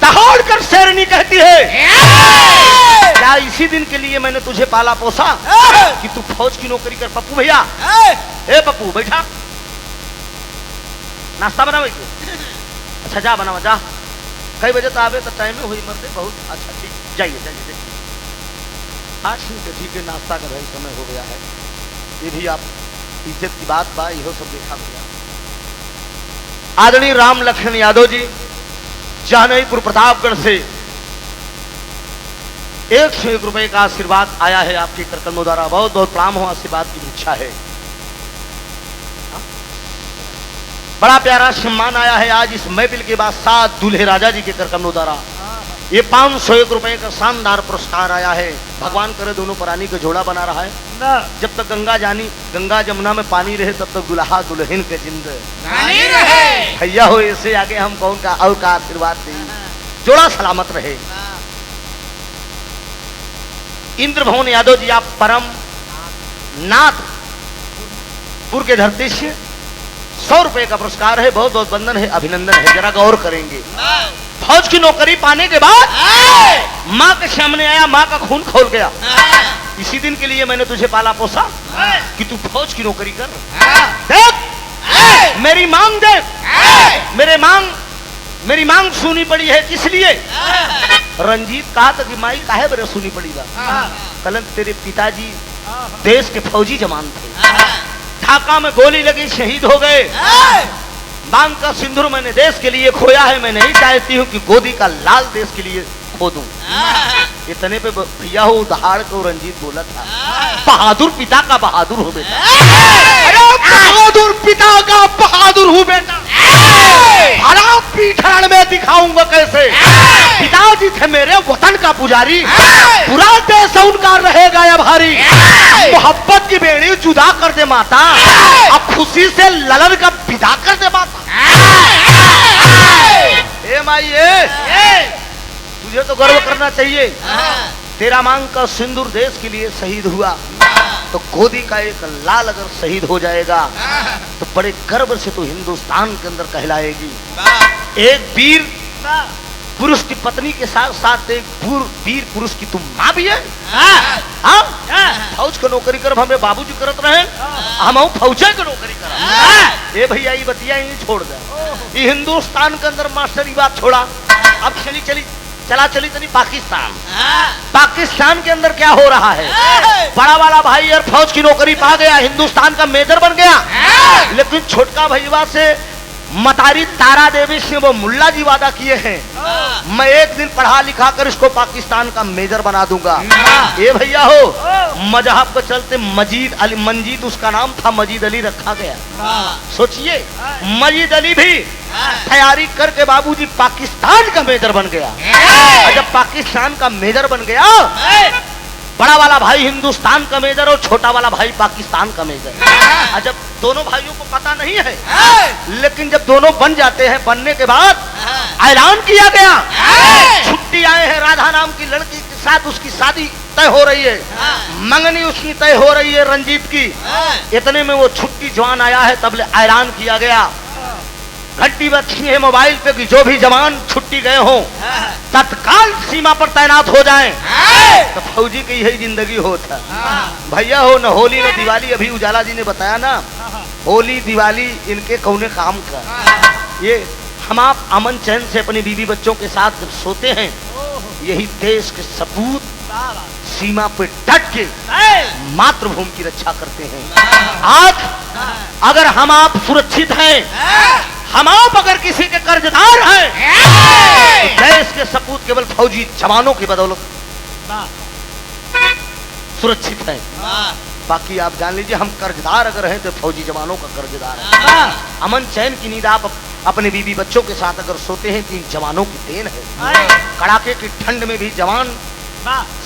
दहाड़ कर शेरनी कहती है, क्या इसी दिन के लिए मैंने तुझे पाला पोसा कि तू फौज की नौकरी कर। पप्पू भैया, ए पप्पू बैठा, नाश्ता बना भाई। अच्छा जा बना, जा। कई बजे तो आवे तो टाइम में हुई मरते बहुत। अच्छा ठीक, जाइए जाइए जाइए। हाँ ठीक है, नाश्ता का भाई समय हो गया है। ये भी आप इज्जत की बात बा, यहो सब देखा गया। आदरणीय राम लखन यादव जी जानईपुर प्रतापगढ़ से 101 रुपए का आशीर्वाद आया है आपके करकर्मों द्वारा। बहुत बहुत प्रणाम हो, आशीर्वाद की इच्छा है। बड़ा प्यारा सम्मान आया है आज इस महफिल के बाद 7 दूल्हे राजा जी के करकर्मों द्वारा। ये 501 रुपए का शानदार पुरस्कार आया है। भगवान करे दोनों प्राणी का जोड़ा बना रहा है। जब तक गंगा जमुना में पानी रहे तब तक दुल्हा दुल्हन के जिंदगी रहे। भैया हो, इससे आगे हम कौन का और का आशीर्वाद दें, जोड़ा सलामत रहे। इंद्रभवन यादव जी आप परम नाथपुर के धरती से 100 रुपए का पुरस्कार है। बहुत बहुत वंदन है, अभिनंदन है। जरा गौर करेंगे, फौज की नौकरी पाने के बाद माँ के सामने आया, माँ का खून खोल गया। इसी दिन के लिए मैंने तुझे पाला पोसा कि तू फौज की नौकरी कर। देख मेरी मांग, देख मेरी मांग सुनी पड़ी है। किस लिए? रंजीत कहा था कि माई काहे बरे सुनी पड़ेगा। कल तेरे पिताजी देश के फौजी जवान थे, ढाका में गोली लगी, शहीद हो गए। मांग का सिंदूर मैंने देश के लिए खोया है। मैं नहीं चाहती हूँ कि गोदी का लाल देश के लिए खो दूं। इतने पे भैया हो दहाड़ को रंजीत बोला था, बहादुर पिता का बहादुर हो बेटा। अरे बहादुर पिता का बहादुर हूँ बेटा, भला पीठान में दिखाऊंगा कैसे। पिताजी थे मेरे वतन का पुजारी, पूरा देश उनका रहेगा या भारी। मोहब्बत की बेड़ी जुदा कर दे माता, अब खुशी से ललन का विदा कर दे माता। ए माई, तुझे तो गर्व करना चाहिए। तेरा मांग का सिंदूर देश के लिए शहीद हुआ, तो गोदी का एक लाल अगर शहीद हो जाएगा तो बड़े गर्व से तू हिंदुस्तान के अंदर कहलाएगी। एक वीर पुरुष की पत्नी के साथ साथ एक वीर पुरुष की तुम माँ भी है। फौज का नौकरी कर, हमें बाबूजी करत रहे, हम फौजे का नौकरी कर। ए भैया ये बतिया ही छोड़ दे, ये हिंदुस्तान के अंदर मास्टर ये बात छोड़ा। अब चली तनी पाकिस्तान के अंदर क्या हो रहा है। बड़ा वाला भाई यार फौज की नौकरी पा गया, हिंदुस्तान का मेजर बन गया। लेकिन छोटका भैया से मतारी तारा देवी से वो मुल्ला जी वादा किए हैं, मैं एक दिन पढ़ा लिखा कर इसको पाकिस्तान का मेजर बना दूंगा। ये भैया हो, मजहब के चलते मंजीद उसका नाम था, मजीद अली रखा गया। सोचिए, मजीद अली भी तैयारी करके बाबूजी पाकिस्तान का मेजर बन गया। और जब पाकिस्तान का मेजर बन गया, बड़ा वाला भाई हिंदुस्तान का मेजर और छोटा वाला भाई पाकिस्तान का मेजर। जब दोनों भाइयों को पता नहीं है, लेकिन जब दोनों बन जाते हैं, बनने के बाद ऐलान किया गया, छुट्टी आए हैं राधा नाम की लड़की के साथ, उसकी शादी तय हो रही है, मंगनी उसकी तय हो रही है रंजीत की। इतने में वो छुट्टी जवान आया है, तब ऐलान किया गया, घंटी बजती है मोबाइल पे कि जो भी जवान छुट्टी गए हो तत्काल सीमा पर तैनात हो जाएं। तो फौजी की यही जिंदगी होता। भैया हो न होली न दिवाली, अभी उजाला जी ने बताया ना, होली दिवाली इनके कौने काम का। ये हम आप अमन चैन से अपनी बीवी बच्चों के साथ जब सोते हैं, यही देश के सपूत सीमा पे डट के मातृभूमि की रक्षा करते हैं। आज अगर हम आप सुरक्षित हैं, हम आप अगर किसी के कर्जदार हैं, तो देश के सपूत केवल फौजी जवानों की बदौलत सुरक्षित हैं। बाकी आप जान लीजिए, हम कर्जदार अगर हैं तो फौजी जवानों का कर्जदार है। अमन चैन की नींद आप अपने बीवी बच्चों के साथ अगर सोते हैं तो इन जवानों की देन है। कड़ाके की ठंड में भी जवान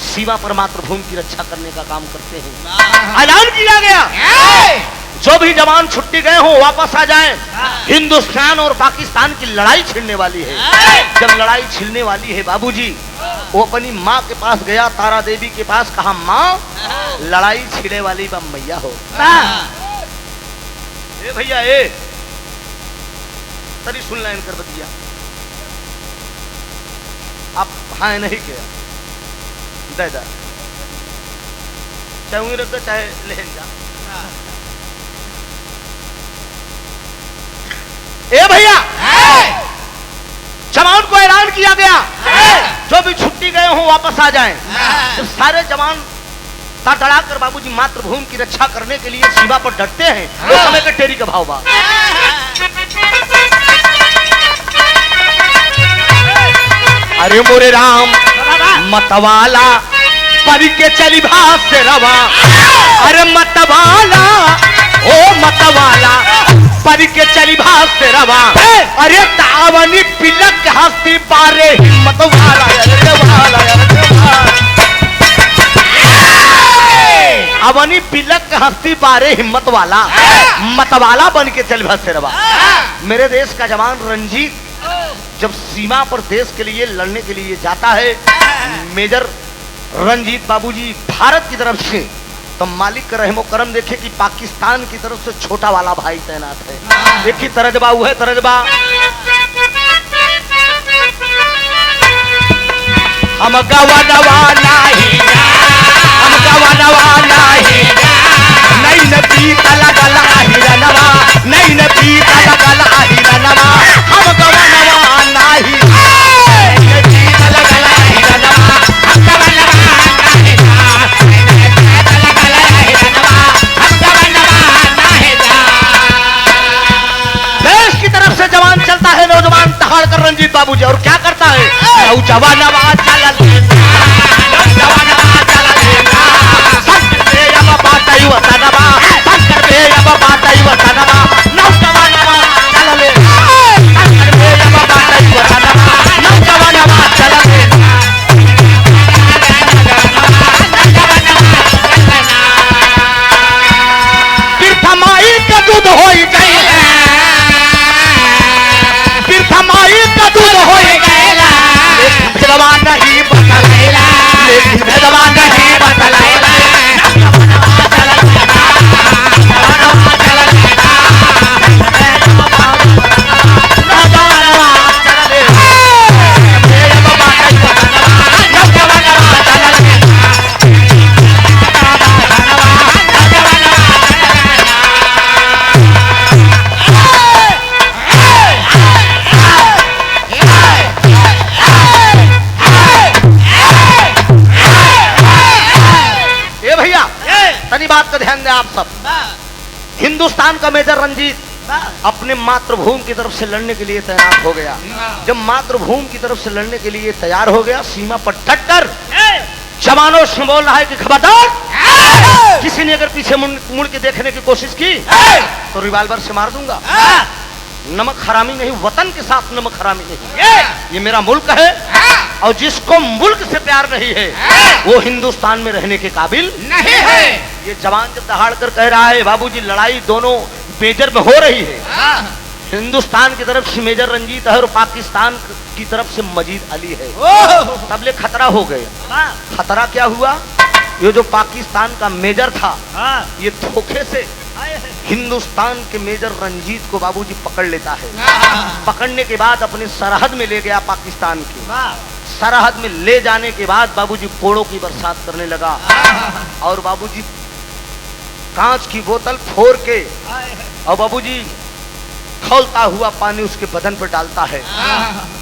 सीमा पर मातृभूमि की रक्षा करने का काम करते हैं। ऐलान किया गया, जो भी जवान छुट्टी गए हो वापस आ जाएं। हिंदुस्तान और पाकिस्तान की लड़ाई छिड़ने वाली है। जब लड़ाई छिड़ने वाली है बाबूजी, वो अपनी माँ के पास गया, तारा देवी के पास, कहा माँ लड़ाई छिड़े वाली बम मैया हो। ए भैया ए तरी सुन लाइन कर बतिया, आप हाँ नहीं किया दादा, चाहे उंगली रख दो चाहे लेन जा। ए भैया, जवान को ऐलान किया गया, जो भी छुट्टी गए हो वापस आ जाएं। जब सारे जवान तड़ाकर बाबूजी मातृभूमि की रक्षा करने के लिए सीमा पर डटते हैं, तो समय का टेरी का भाव बा। अरे मोरे राम मतवाला परी के चली भास से रवा, अरे मतवाला ओ मतवाला परी के चली भास से रवा, अरे तावनी पिलक हस्ती पारे मतवाला अवनी पिलक हस्ती पारे हिम्मत वाला, मतवाला बन के चल भास से रवा। मेरे देश का जवान रंजीत जब सीमा पर देश के लिए लड़ने के लिए जाता है, मेजर रंजीत बाबूजी भारत की तरफ से, तो मालिक का रहमो करम देखे कि पाकिस्तान की तरफ से छोटा वाला भाई तैनात है। एक ही तरजबा हुआ है, तरजबा हम गवानवा नहीं, हम गवानवा नहीं, नहीं नबी तला गला हिरनवा, नहीं नबी तला गला हिरनवा, हम गवानवा नहीं, नबी तला गला हिरनवा, हम गवानवा नहीं, तला गला हिरनवा, हम गवानवा नहीं। देश की तरफ से जवान चलता है, नौजवान टहाड़ कर रंजीत बाबूजी, और क्या करता है, जवानवा चला लेना, जवानवा चला लेना, संकर पे अब बाटाई वतनवा, संकर पे अब बाटाई वतनवा, नौजवानवा चला लेना, संकर पे अब बाटाई वतनवा, नौजवानवा चला लेना। तीर्थमाई का दूध होई गई, तीर्थमाई का दूध होई गई, भेदवा नहीं बतलाइला, लेकिन भेदवा नहीं बतलाइला, नौजवानवा चला लेना, नौजवानवा चला लेना, नौजवानवा चला लेना, भेदवा बाटाई वतनवा, नौजवानवा चला लेना, तनी बात का ध्यान दें आप सब। हिंदुस्तान का मेजर रंजीत अपने मातृभूमि की तरफ से लड़ने के लिए तैयार हो गया। जब मातृभूमि की तरफ से लड़ने के लिए तैयार हो गया, सीमा पर डटकर जवानों से बोल रहा है कि खबरदार, किसी ने अगर पीछे मुड़ के देखने की कोशिश की तो रिवाल्वर से मार दूंगा। नमक हरामी नहीं, वतन के साथ नमक हरामी नहीं। ये मेरा मुल्क है, और जिसको मुल्क से प्यार नहीं है वो हिंदुस्तान में रहने के काबिल नहीं है। ये जवान जब दहाड़ कर कह रहा है बाबूजी लड़ाई दोनों मेजर में हो रही है, हिंदुस्तान की तरफ से मेजर रंजीत है और पाकिस्तान की तरफ से मजीद अली है। तबले खतरा हो गया। खतरा क्या हुआ? ये जो पाकिस्तान का मेजर था ये धोखे से हिंदुस्तान के मेजर रंजीत को बाबूजी पकड़ लेता है। पकड़ने के बाद अपने सरहद में ले गया पाकिस्तान की। सरहद में ले जाने के बाद बाबूजी कोड़ों की बरसात करने लगा और बाबूजी कांच की बोतल फोड़ के और बाबूजी खौलता हुआ पानी उसके बदन पर डालता है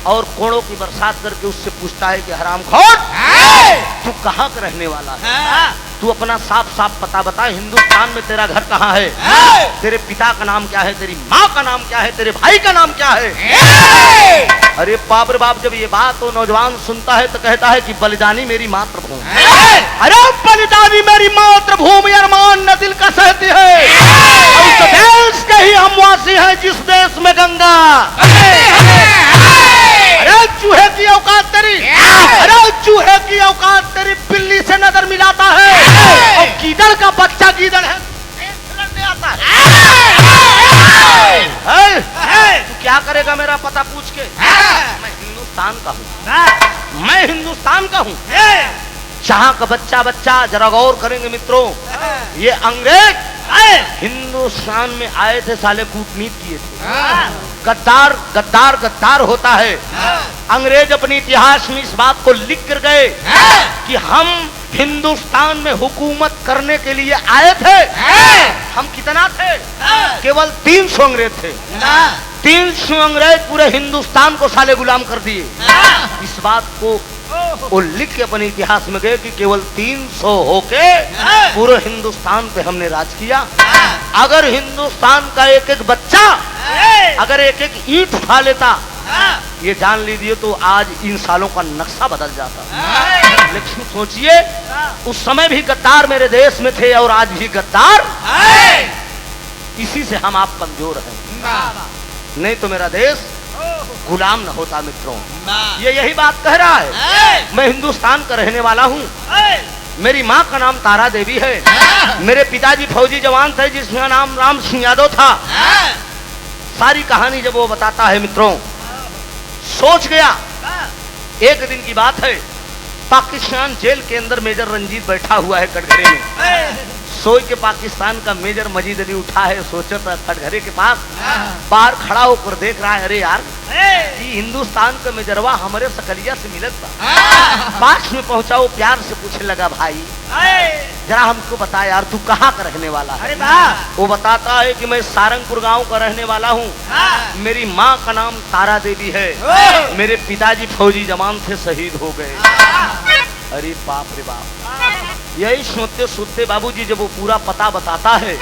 और कोड़ों की बरसात करके उससे पूछता है कि हरामखोर तू कहाँ का रहने वाला है? तू अपना साफ साफ पता बता, हिंदुस्तान में तेरा घर कहाँ है? तेरे पिता का नाम क्या है? तेरी माँ का नाम क्या है? तेरे भाई का नाम क्या है? अरे बाप रे बाप, जब ये बात तो नौजवान सुनता है तो कहता है कि बलिदानी मेरी मातृभूमि। अरे बलिदानी मेरी मातृभूमि अरमान न दिल का सहती है। उस देश के ही हम वासी हैं जिस देश में गंगा। अरे चूहे की औकात तेरी, अरे चूहे की औकात तेरी बिल्ली से नजर मिलाता है और गीदड़ का बच्चा गीदड़ है लड़ने आता है। तू क्या करेगा मेरा पता पूछ के? मैं हिंदुस्तान का हूँ, मैं हिंदुस्तान का हूँ। जहाँ का बच्चा बच्चा जरा गौर करेंगे मित्रों, ये अंग्रेज हिंदुस्तान में आए थे, साले कूटनीति किए थे। गद्दार गद्दार गद्दार होता है। अंग्रेज अपने इतिहास में इस बात को लिख कर गए कि हम हिंदुस्तान में हुकूमत करने के लिए आए थे। हम कितना थे? केवल 300 अंग्रेज थे। 300 अंग्रेज पूरे हिंदुस्तान को साले गुलाम कर दिए। इस बात को वो लिख के अपने इतिहास में गए कि केवल 300 होके पूरे हिंदुस्तान पे हमने राज किया। अगर हिंदुस्तान का एक एक बच्चा अगर एक एक ईंट उठा लेता, ये जान लीजिए तो आज इन सालों का नक्शा बदल जाता। लेकिन सोचिए उस समय भी गद्दार मेरे देश में थे और आज भी गद्दार। इसी से हम आप कमजोर हैं, नहीं तो मेरा देश गुलाम न होता मित्रों। ये यही बात कह रहा है। मैं हिंदुस्तान का रहने वाला हूँ। मेरी माँ का नाम तारा देवी है। मेरे पिताजी फौजी जवान थे जिसका नाम राम सिंह यादव था। सारी कहानी जब वो बताता है मित्रों, सोच गया एक दिन की बात है, पाकिस्तान जेल के अंदर मेजर रंजीत बैठा हुआ है कटघरे में। सोच के पाकिस्तान का मेजर मजीद अली उठा है, सोचा था कटघरे के पास बाहर खड़ा होकर देख रहा है, अरे यार ये हिंदुस्तान का मेजरवा हमारे सकलिया से मिलत था। पास में पहुंचा, वो प्यार से पूछने लगा, भाई जरा हमको बता यार तू कहाँ का रहने वाला है? वो बताता है कि मैं सारंगपुर गांव का रहने वाला हूँ। मेरी माँ का नाम तारा देवी है। मेरे पिताजी फौजी जवान थे, शहीद हो गए। अरे बाप रे बाप। यही सोचते सोचते बाबूजी जब वो पूरा पता बताता है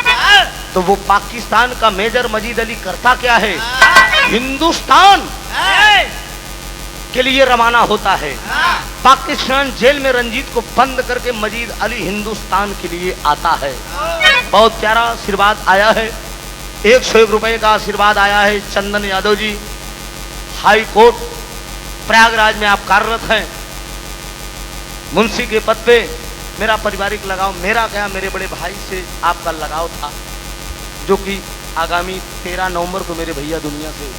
तो वो पाकिस्तान का मेजर मजीद अली करता क्या है, हिंदुस्तान के लिए रवाना होता है। पाकिस्तान जेल में रंजीत को बंद करके मजीद अली हिंदुस्तान के लिए आता है। बहुत प्यारा आशीर्वाद आया है, 101 रुपए का आशीर्वाद आया है। चंदन यादव जी हाई कोर्ट प्रयागराज में आप कार्यरत हैं, मुंशी के पद पे। मेरा पारिवारिक लगाव, मेरा क्या मेरे बड़े भाई से आपका लगाव था, जो कि आगामी 13 नवंबर को मेरे भैया दुनिया से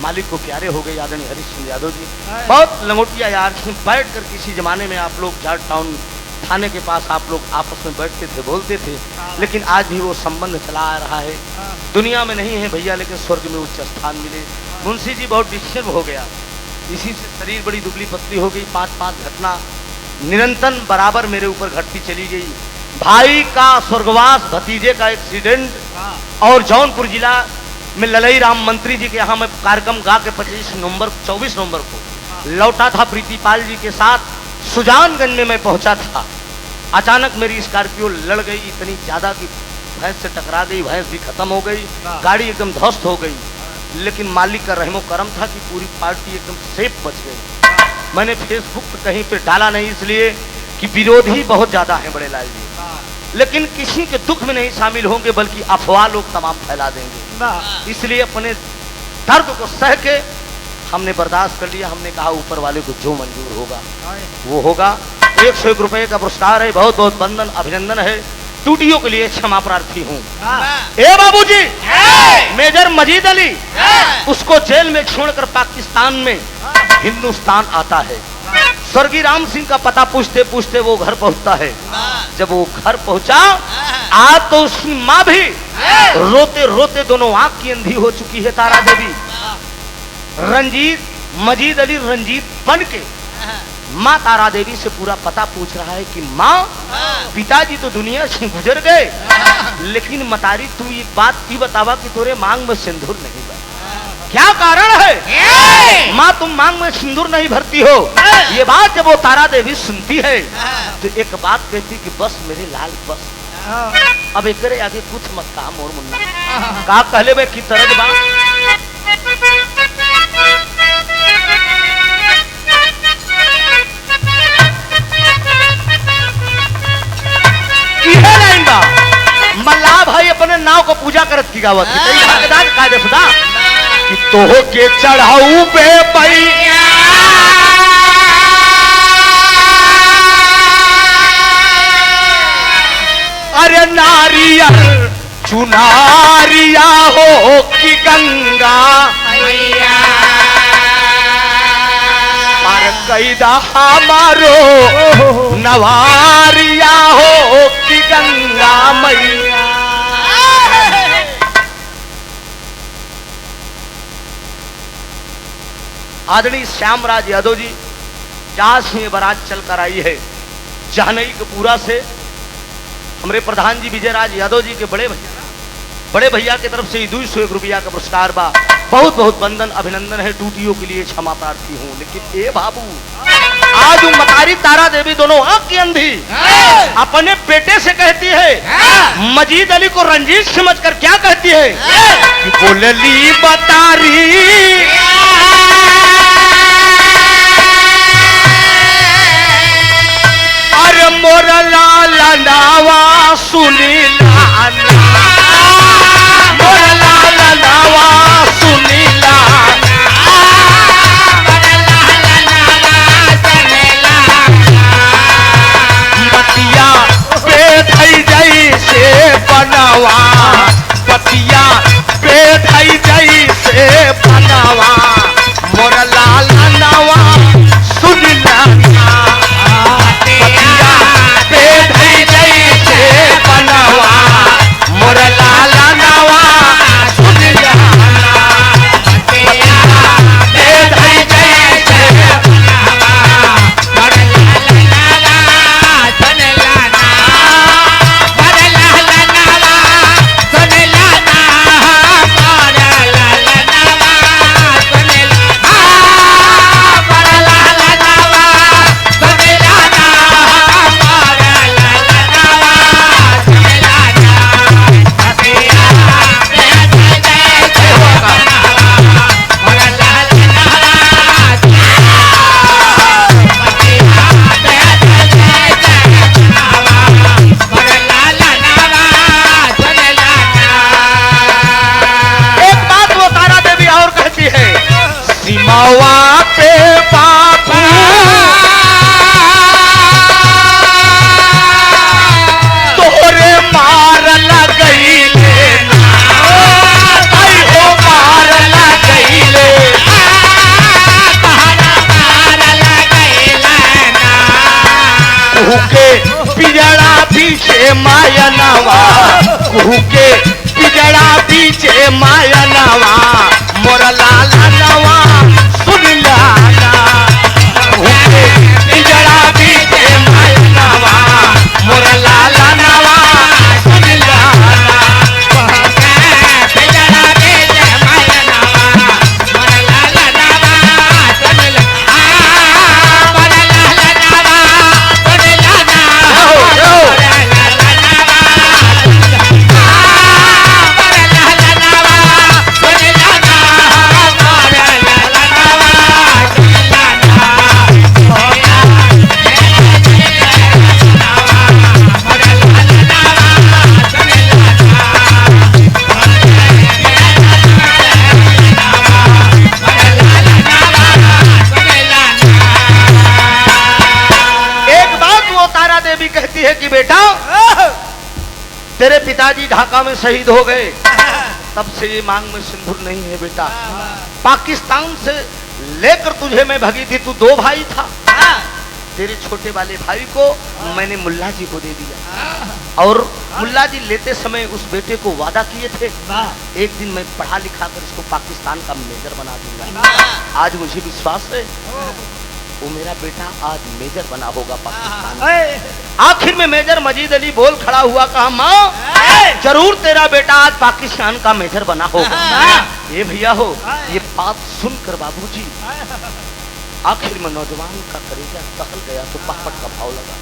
मालिक को प्यारे हो गए, आदरणीय हरीश सिंह यादव जी। बहुत लंगोटिया यार, बैठ कर किसी जमाने में आप लोग जाट टाउन थाने के पास आप लोग आपस में बैठते थे, बोलते थे, लेकिन आज भी वो संबंध चला आ रहा है। दुनिया में नहीं है भैया, लेकिन स्वर्ग में उच्च स्थान मिले। मुंशी जी बहुत डिस्टर्ब हो गया, इसी से शरीर बड़ी दुबली पतली हो गई। 5-5 घटना निरंतर बराबर मेरे ऊपर घटती चली गई। भाई का स्वर्गवास, भतीजे का एक्सीडेंट, और जौनपुर जिला में ललई राम मंत्री जी के यहाँ मैं कार्यक्रम गा के 24 नवंबर को लौटा था प्रीतिपाल जी के साथ। सुजानगंज में मैं पहुंचा था, अचानक मेरी स्कॉर्पियो लड़ गई इतनी ज्यादा कि भैंस से टकरा गई, भैंस भी खत्म हो गई, गाड़ी एकदम ध्वस्त हो गई। लेकिन मालिक का रहमो करम था कि पूरी पार्टी एकदम सेफ बच गई। मैंने फेसबुक पर कहीं पे डाला नहीं, इसलिए कि विरोधी बहुत ज्यादा हैं बड़े लाल जी, लेकिन किसी के दुख में नहीं शामिल होंगे, बल्कि अफवाह लोग तमाम फैला देंगे। इसलिए अपने दर्द को सह के हमने बर्दाश्त कर लिया। हमने कहा ऊपर वाले को जो मंजूर होगा वो होगा। 101 रुपए का पुरस्कार है, बहुत बहुत वंदन अभिनंदन है। टूटियों के लिए क्षमा प्रार्थी हूँ। ए बाबूजी, मेजर मजीद अली उसको जेल में छोड़कर पाकिस्तान में हिंदुस्तान आता है। स्वर्गीय राम सिंह का पता पूछते पूछते वो घर पहुंचता है। जब वो घर पहुंचा, आज तो उसकी माँ भी रोते रोते दोनों आंख की अंधी हो चुकी है। तारा देवी रंजीत मजीद अली रंजीत बन के माँ तारा देवी से पूरा पता पूछ रहा है कि माँ, पिताजी तो दुनिया से गुजर गए, लेकिन मतारी तू ये बात की बतावा कि तोरे मांग में सिंदूर नहीं बा, क्या कारण है? माँ तुम मांग में सिंदूर नहीं भरती हो। ये बात जब वो तारा देवी सुनती है तो एक बात कहती कि बस मेरे लाल बस, अब एक आगे कुछ मत कहा मोर मुन्ना का कहले में की तरह बा। मल्लाह भाई अपने नाव को पूजा करत की गावत कायदे खुदा कि तोह के चढ़ाऊ पे पैया अरे नारियल चुनारिया हो कि गंगा मैया पर कैदा हमारो नवारिया हो कि गंगा मैया। आदरणीय श्यामराज यादव जी जहां से बारात चलकर आई है, जानई के पूरा से हमारे प्रधान जी विजयराज यादव जी के बड़े भैया की तरफ से 201 रुपया का पुरस्कार बा। बहुत बहुत वंदन अभिनंदन है। टूटियों के लिए क्षमा प्रार्थी हूँ। लेकिन ए बाबू, आज मतारी तारा देवी दोनों आंख की अंधी अपने बेटे से कहती है, मजीद अली को रंजीत समझकर क्या कहती है कि बोलली बतारी अरे मोरा लाला नावा सुनीला मोरा लाला नावा सुनीला पतिया पे धई जई से बनवा पतिया पे धई जई से बनवा मोरा लाला नावा सुनीला पिजड़ा पीछे माया नवा के पिजड़ा पीछे माया नवा मोरा लाला नवा सुन लाला पिजड़ा पीछे माया नवा मोरा लाला नवा सुन लाला पिजड़ा पीछे माया नवा मोरा लाला नवा सुन तेरे पिताजी ढाका में शहीद हो गए, तब से ये मांग में सिंदूर नहीं है बेटा। पाकिस्तान से लेकर तुझे मैं भगी थी, तू 2 भाई था, तेरे छोटे वाले भाई को मैंने मुल्ला जी को दे दिया और मुल्ला जी लेते समय उस बेटे को वादा किए थे एक दिन मैं पढ़ा लिखा कर इसको पाकिस्तान का मेजर बना दूंगा। आज मुझे विश्वास है वो मेरा बेटा आज मेजर बना होगा पाकिस्तान में। आखिर में मेजर मजीद अली बोल खड़ा हुआ, कहा माँ जरूर तेरा बेटा आज पाकिस्तान का मेजर बना होगा। ये भैया हो, ये बात सुनकर बाबूजी आखिर में नौजवान का कलेजा दहल गया तो पहाड़ का भाव लगा।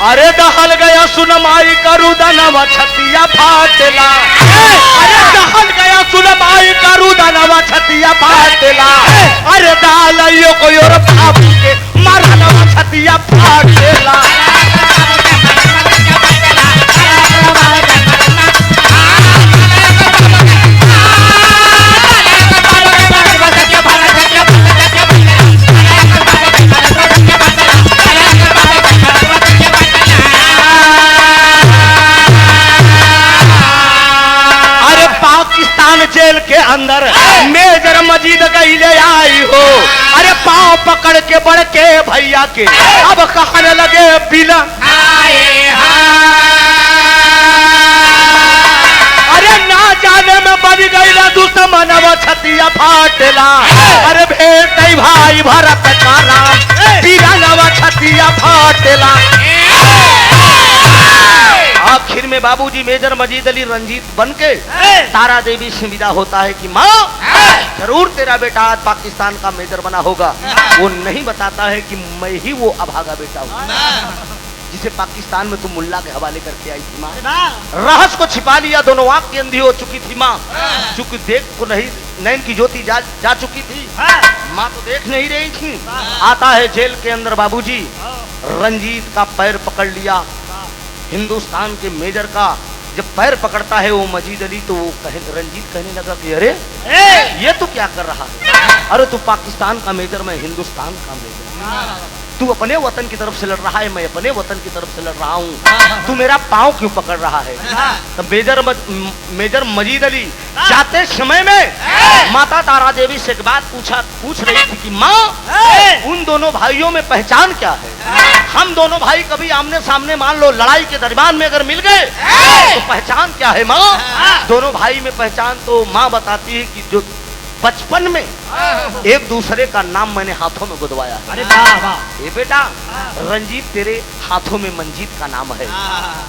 अरे दहल गया सुनमाई करुदनवा छतिया फाटला, अरे दहल गया सुनमाई करुदनवा छतिया फाटला, अरे दालियो को योर बाबू के मरनवा छतिया फाटला। जेल के अंदर मेजर मजीद गई ले आई हो, अरे पांव पकड़ के बढ़ के भैया के अब कहने लगे बिला, अरे ना जाने में बन गई ना दुश्मनवा छतिया फाटला, अरे भेट भाई भरत का नाम बिरनवा छतिया फाटला। आखिर में बाबूजी मेजर मजीद अली रंजीत बनके तारा देवी से विदा होता है कि माँ जरूर तेरा बेटा आज पाकिस्तान का मेजर बना होगा। वो नहीं बताता है कि मैं ही वो अभागा बेटा हूँ जिसे पाकिस्तान में तुम मुल्ला के हवाले करके आई थी। माँ रहस्य को छिपा लिया, दोनों आंख की अंधी हो चुकी थी माँ, चूंकि देख को नहीं नैन की ज्योति जा चुकी थी, माँ तो देख नहीं रही थी। आता है जेल के अंदर बाबूजी, रंजीत का पैर पकड़ लिया, हिंदुस्तान के मेजर का जब पैर पकड़ता है वो मजीद अली, तो वो रंजीत कहने लगा कि अरे ये तू क्या कर रहा है, अरे तू पाकिस्तान का मेजर, मैं हिंदुस्तान का मेजर, तू अपने वतन की तरफ से लड़ रहा है, मैं अपने वतन की तरफ से लड़ रहा हूँ, तू मेरा पाँव क्यों पकड़ रहा है। तब मेजर मजीद अली जाते समय में माता तारा देवी से एक बात पूछ रही थी कि माँ उन दोनों भाइयों में पहचान क्या है, हम दोनों भाई कभी आमने सामने मान लो लड़ाई के दरमियान में अगर मिल गए तो पहचान क्या है माँ। दोनों भाई में पहचान तो माँ बताती है कि जो बचपन में एक दूसरे का नाम मैंने हाथों में गुदवाया है। अरे वाह वाह, ये बेटा रंजीत तेरे हाथों में मंजीत का नाम है।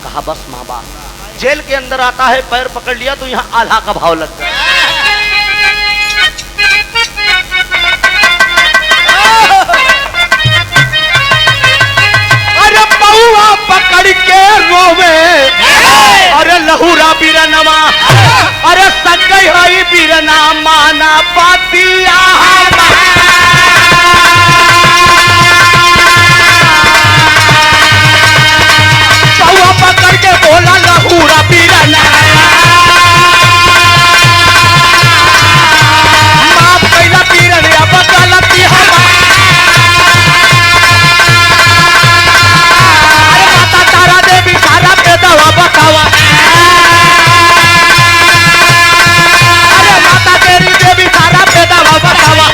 कहा बस माँ बाप। जेल के अंदर आता है, पैर पकड़ लिया तो यहाँ आल्हा का भाव लगता है। अरे पौआ पकड़ के रोवे, अरे लहूरा बिरनवा, अरे सगई हई बिरना माना पातिया, पौआ पकड़ के बोला लहूरा बिरना, माफ कैला बिरन अब गलती हमार, अरे माता तारा देवी सारा बेदवा बतावा, अरे माता तेरी देवी सारा बेदवा बतावा।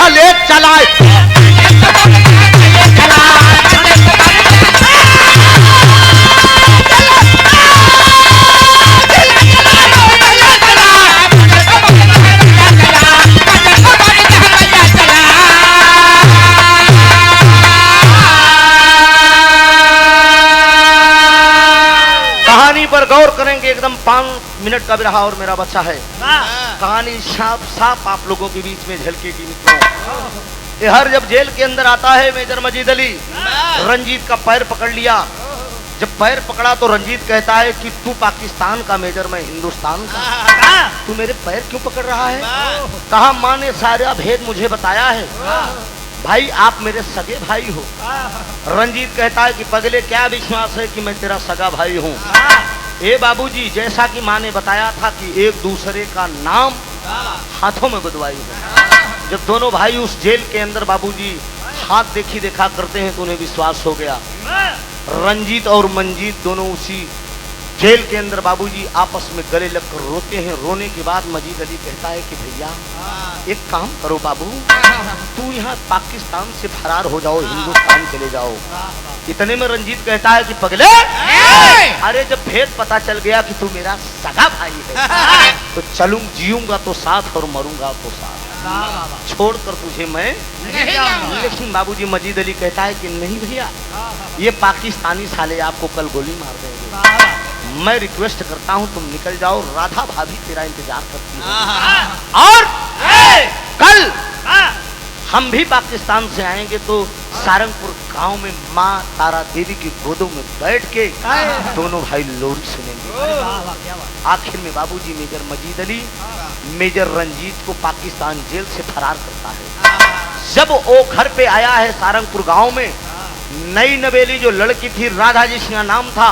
ले चलाए। कहानी पर गौर करेंगे, एकदम 5 मिनट का भी रहा और मेरा बच्चा है। कहानी साफ साफ आप लोगों के बीच में झलकेगी मित्रों। ये हर जब जेल के अंदर आता है मेजर मजीद अली, रंजीत का पैर पकड़ लिया। जब पैर पकड़ा तो रंजीत कहता है कि तू पाकिस्तान का मेजर, मैं हिंदुस्तान का, तू मेरे पैर क्यों पकड़ रहा है? कहा माँ ने सारा भेद मुझे बताया है, भाई आप मेरे सगे भाई हो। रंजीत कहता है कि पगले क्या विश्वास है कि मैं तेरा सगा भाई हूँ? ए बाबूजी, जैसा कि माँ ने बताया था कि एक दूसरे का नाम हाथों में बदवाई है। जब दोनों भाई उस जेल के अंदर बाबूजी हाथ देखी देखा करते हैं तो उन्हें विश्वास हो गया। रंजीत और मंजीत दोनों उसी जेल के अंदर बाबूजी आपस में गले लगकर रोते हैं। रोने के बाद मजीद अली कहता है कि भैया एक काम करो बाबू, तू यहाँ पाकिस्तान से फरार हो जाओ, हिंदुस्तान चले जाओ। इतने में रंजीत कहता है कि पगले, अरे जब भेद पता चल गया कि तू मेरा सगा भाई है तो चलूं, जीऊंगा तो साथ और मरूंगा तो साथ, छोड़कर तुझे मैं नहीं जाऊंगा। लेकिन बाबूजी मजीद अली कहता है कि नहीं भैया, ये पाकिस्तानी साले आपको कल गोली मार देंगे, मैं रिक्वेस्ट करता हूँ तुम निकल जाओ, राधा भाभी तेरा इंतजार करती है और कल हम भी पाकिस्तान से आएंगे तो सारंगपुर गांव में माँ तारा देवी की गोदों में बैठ के दोनों भाई लोरी सुनेंगे। आखिर में बाबूजी मेजर मजीद अली मेजर रंजीत को पाकिस्तान जेल से फरार करता है। जब वो घर पे आया है सारंगपुर गांव में, नई नवेली जो लड़की थी राधा जिसका नाम था,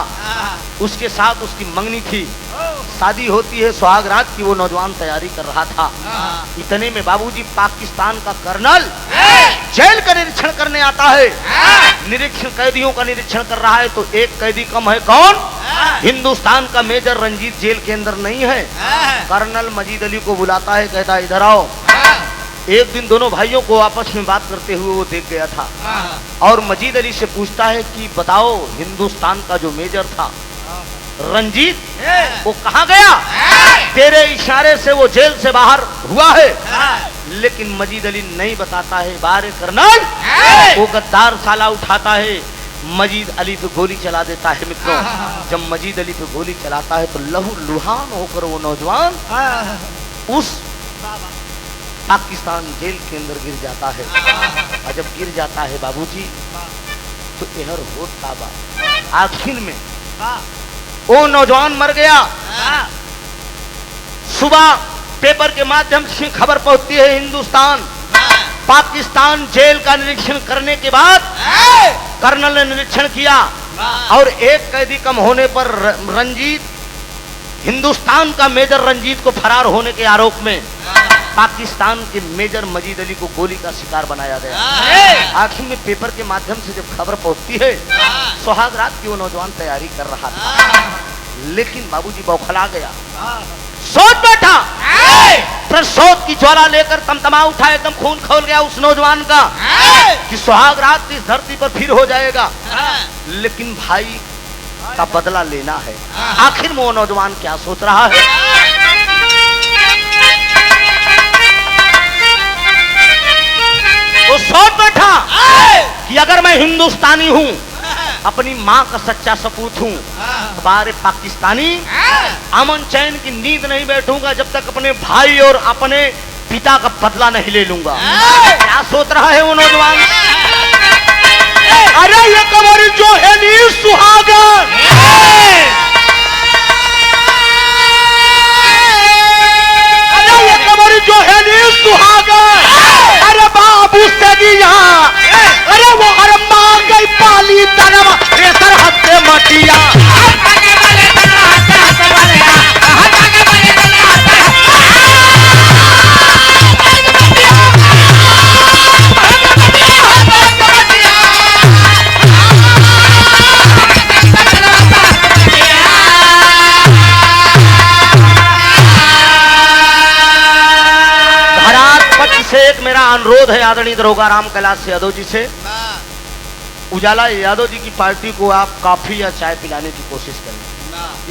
उसके साथ उसकी मंगनी थी, शादी होती है सुहाग रात की, वो नौजवान तैयारी कर रहा था। इतने में बाबूजी पाकिस्तान का कर्नल जेल का निरीक्षण करने आता है। निरीक्षण कैदियों का निरीक्षण कर रहा है तो एक कैदी कम है, कौन? हिंदुस्तान का मेजर रंजीत जेल के अंदर नहीं है। कर्नल मजीद अली को बुलाता है, कहता है इधर आओ। एक दिन दोनों भाइयों को आपस में बात करते हुए वो देख गया था और मजीद अली से पूछता है कि बताओ हिंदुस्तान का जो मेजर था रंजीत, वो कहाँ गया? तेरे इशारे से वो जेल से बाहर हुआ है। लेकिन मजीद अली नहीं बताता है। बारे कर्नल, वो गद्दार साला उठाता है, मजीद अली पे गोली चला देता है। मित्रों, जब मजीद अली पे गोली चलाता है तो लहू लुहान होकर वो नौजवान उस पाकिस्तान जेल के अंदर गिर जाता है। और जब गिर जाता है बाबूजी तो एहर होत ताबा, आखिर में वो नौजवान मर गया। सुबह पेपर के माध्यम से खबर पहुंचती है हिंदुस्तान। पाकिस्तान जेल का निरीक्षण करने के बाद कर्नल ने निरीक्षण किया और एक कैदी कम होने पर रंजीत, हिंदुस्तान का मेजर रंजीत को फरार होने के आरोप में पाकिस्तान के मेजर मजीद अली को गोली का शिकार बनाया गया। आखिर में पेपर के माध्यम से जब खबर पहुंचती है, सुहाग रात की वो नौजवान तैयारी कर रहा था, लेकिन बाबूजी बौखला गया, सोच बैठा। फिर सोच की ज्वाला लेकर तमतमा उठा, एकदम खून खौल गया उस नौजवान का कि सुहाग रात इस धरती पर फिर हो जाएगा, लेकिन भाई का बदला लेना है। आखिर में वो नौजवान क्या सोच रहा है? वो सोच बैठा कि अगर मैं हिंदुस्तानी हूँ, अपनी माँ का सच्चा सपूत हूँ, बारे पाकिस्तानी, अमन चैन की नींद नहीं बैठूंगा जब तक अपने भाई और अपने पिता का बदला नहीं ले लूंगा। क्या सोच रहा है वो नौजवान? अरे ये कमर जो है नी सुहागन, अरे ये कमर जो है नी सुहागन, अरे बाबू से दिया, अरे वो अरे मांग गई पाली तरवा सरहद से मटिया। अनुरोध है आदरणीय दरोगा राम कैलाश यादव जी से, उजाला यादव जी की पार्टी को आप कॉफी या चाय पिलाने की कोशिश करें,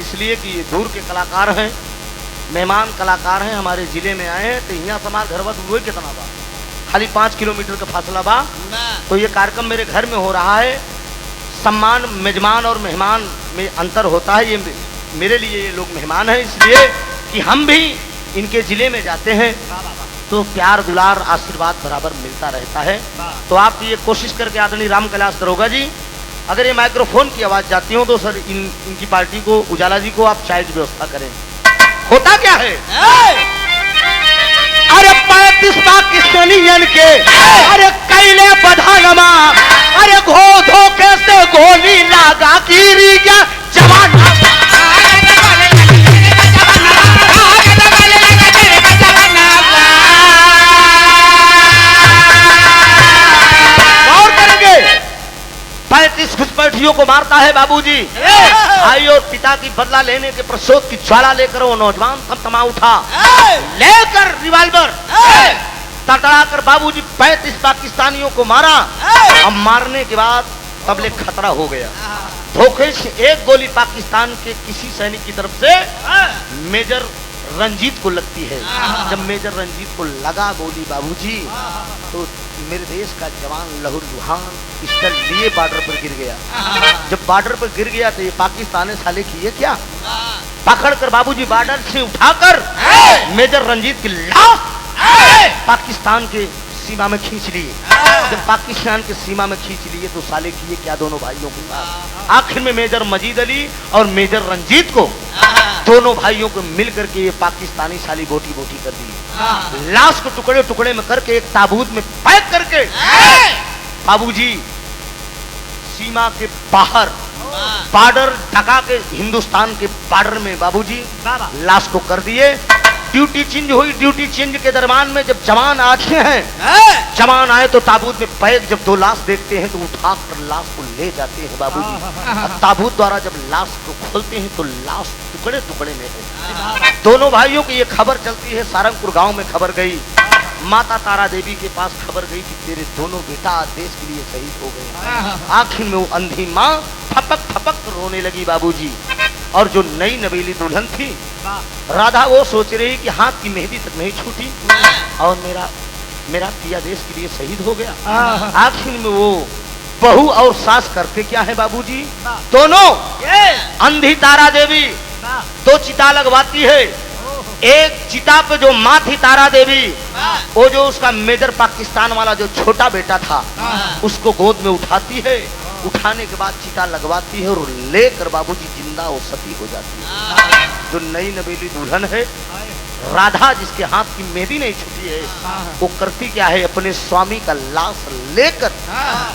इसलिए कि ये दूर के कलाकार हैं, मेहमान कलाकार हैं, हमारे जिले में आए हैं, तो यहाँ समाज घर बस हुए कितना बा, खाली 5 किलोमीटर का फासला बा। तो ये कार्यक्रम मेरे घर में हो रहा है। सम्मान मेजमान और मेहमान में अंतर होता है, ये मेरे लिए ये लोग मेहमान हैं, इसलिए कि हम भी इनके जिले में जाते हैं तो प्यार दुलार आशीर्वाद बराबर मिलता रहता है। तो आप ये कोशिश करके आदरणीय राम कैलाश दरोगा जी, अगर ये माइक्रोफोन की आवाज जाती हो तो सर इनकी पार्टी को, उजाला जी को आप चाय की व्यवस्था करें। होता क्या है, अरे 35 पाकिस्तानियन के अरे कैले बधानमा, अरे घो धोखे से गोली लगा गिरी गया जवान। गौर करेंगे, 35 घुसपैठियों को मारता है बाबूजी, भाई और पिता की बदला लेने के प्रसोद की ज्वाला लेकर वो नौजवान थमा उठा, लेकर रिवाल्वर तड़ाकर बाबूजी 35 पाकिस्तानियों को मारा। अब मारने के बाद तबले खतरा हो गया, धोखे से एक गोली पाकिस्तान के किसी सैनिक की तरफ से मेजर रंजीत को लगती है। जब मेजर रंजीत को लगा गोली बाबूजी, तो मेरे देश का जवान लहू लुहान पिस्टल लिए बॉर्डर पर गिर गया। जब बॉर्डर पर गिर गया तो ये पाकिस्तानी साले किए क्या, पकड़कर बाबूजी बॉर्डर से उठाकर मेजर रंजीत की लाश पाकिस्तान के सीमा में खींच लिए। जब पाकिस्तान के सीमा में खींच लिए तो साले किए क्या दोनों भाइयों के साथ, आखिर में मेजर मजीद अली और मेजर रंजीत को, दोनों भाइयों को मिल करके ये पाकिस्तानी साली बोटी बोटी कर दी। लाश को टुकड़े टुकड़े में करके एक ताबूत में पैक करके बाबूजी सीमा के बाहर बॉर्डर ढका के हिंदुस्तान के बॉर्डर में बाबूजी लाश को कर दिए। ड्यूटी चेंज हुई, ड्यूटी चेंज के दरमियान में जब जवान आते हैं, जवान आए तो ताबूत में पैक जब 2 लाश देखते हैं तो उठाकर लाश को ले जाते हैं बाबूजी। ताबूत द्वारा जब लाश को खोलते हैं तो लाश टुकड़े टुकड़े में है। दोनों भाइयों की ये खबर चलती है, सारंगपुर गांव में खबर गई, माता तारा देवी के पास खबर गई कि तेरे दोनों बेटा देश के लिए शहीद हो गए। आखिर में वो अंधी माँ फपक फपक रोने लगी बाबूजी, और जो नई नवेली दुल्हन थी राधा, वो सोच रही कि हाथ की मेहंदी तक नहीं छूटी और मेरा पिया देश के लिए शहीद हो गया। आखिर में वो बहू और सास करते क्या है बाबूजी, दोनों अंधी तारा देवी 2 चिता लगवाती है। एक चिता पे जो माँ थी तारा देवी, वो जो उसका मेजर पाकिस्तान वाला जो छोटा बेटा था उसको गोद में उठाती है, उठाने के बाद चिता लगवाती है और लेकर बाबूजी जिंदा वो सती हो जाती है। जो नई नवेली दुल्हन है राधा, जिसके हाथ की मेहंदी नहीं छूटी है, वो करती क्या है, अपने स्वामी का लाश लेकर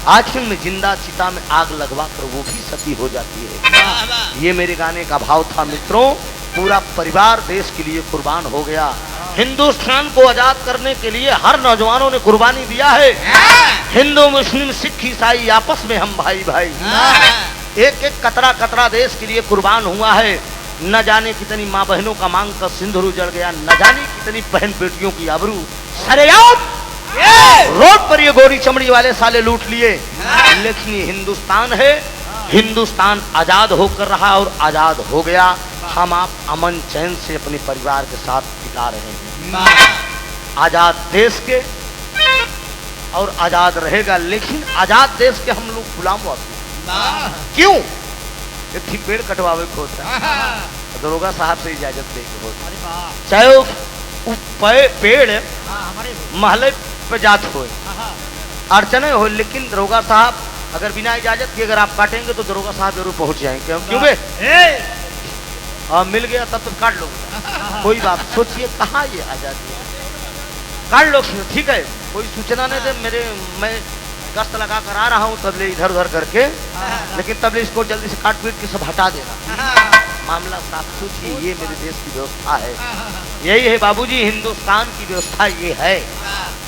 आखिर में जिंदा चिता में आग लगवा कर वो भी सती हो जाती है। ये मेरे गाने का भाव था मित्रों। पूरा परिवार देश के लिए कुर्बान हो गया। हिंदुस्तान को आजाद करने के लिए हर नौजवानों ने कुर्बानी दिया है। हिंदू मुस्लिम सिख ईसाई आपस में हम भाई भाई, एक एक कतरा कतरा देश के लिए कुर्बान हुआ है। न जाने कितनी माँ बहनों का मांग का सिंदूर उजड़ गया, न जाने कितनी बहन बेटियों की आबरू सरेआम रोड पर ये गोरी चमड़ी वाले साले लूट लिए। लेकिन ये हिंदुस्तान है, हिंदुस्तान आजाद होकर रहा और आजाद हो गया। हम आप अमन चैन से अपने परिवार के साथ बिता रहे हैं। आजाद देश के और आजाद रहेगा, लेकिन आजाद देश के हम लोग गुलाम हुआ क्यों? एक पेड़ कटवावे को होता है, दरोगा साहब से इजाजत लेके होता है, चाहे वो पेड़ महले पे जात हो, अड़चने हो, लेकिन दरोगा साहब अगर बिना इजाजत के अगर आप काटेंगे तो दरोगा साहब जरूर पहुंच जाएंगे। क्यों बे? मिल गया तब तो काट लो, कोई बात सोचिए कहाँ ये आजादी है, काट लो ठीक है। कोई सूचना नहीं दे, मैं गश्त लगा कर आ रहा हूँ तबले इधर उधर करके, लेकिन तबले इसको जल्दी से काट पीट के सब हटा देना। मामला साफ सोचिए, ये मेरे देश की व्यवस्था है, यही है बाबूजी, हिंदुस्तान की व्यवस्था ये है।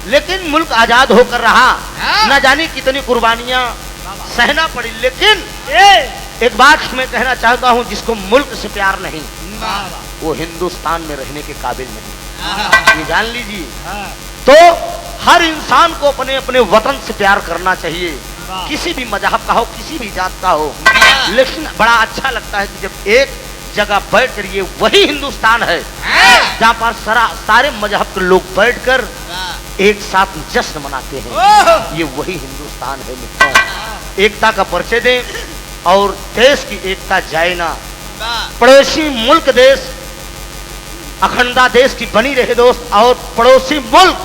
लेकिन मुल्क आजाद होकर रहा, न जाने कितनी कुर्बानियां सहना पड़ी, लेकिन एक बात मैं कहना चाहता हूं, जिसको मुल्क से प्यार नहीं वो हिंदुस्तान में रहने के काबिल नहीं, ये जान लीजिए। तो हर इंसान को अपने अपने वतन से प्यार करना चाहिए, किसी भी मजहब का हो, किसी भी जात का हो। लेकिन बड़ा अच्छा लगता है कि जब एक जगह बैठ कर, ये वही हिंदुस्तान है जहाँ पर सारे मजहब के लोग बैठकर एक साथ जश्न मनाते हैं। ये वही हिंदुस्तान है मित्रों। एकता का परिचय दें और देश की एकता जाए ना। पड़ोसी मुल्क देश अखंडता देश की बनी रहे दोस्त, और पड़ोसी मुल्क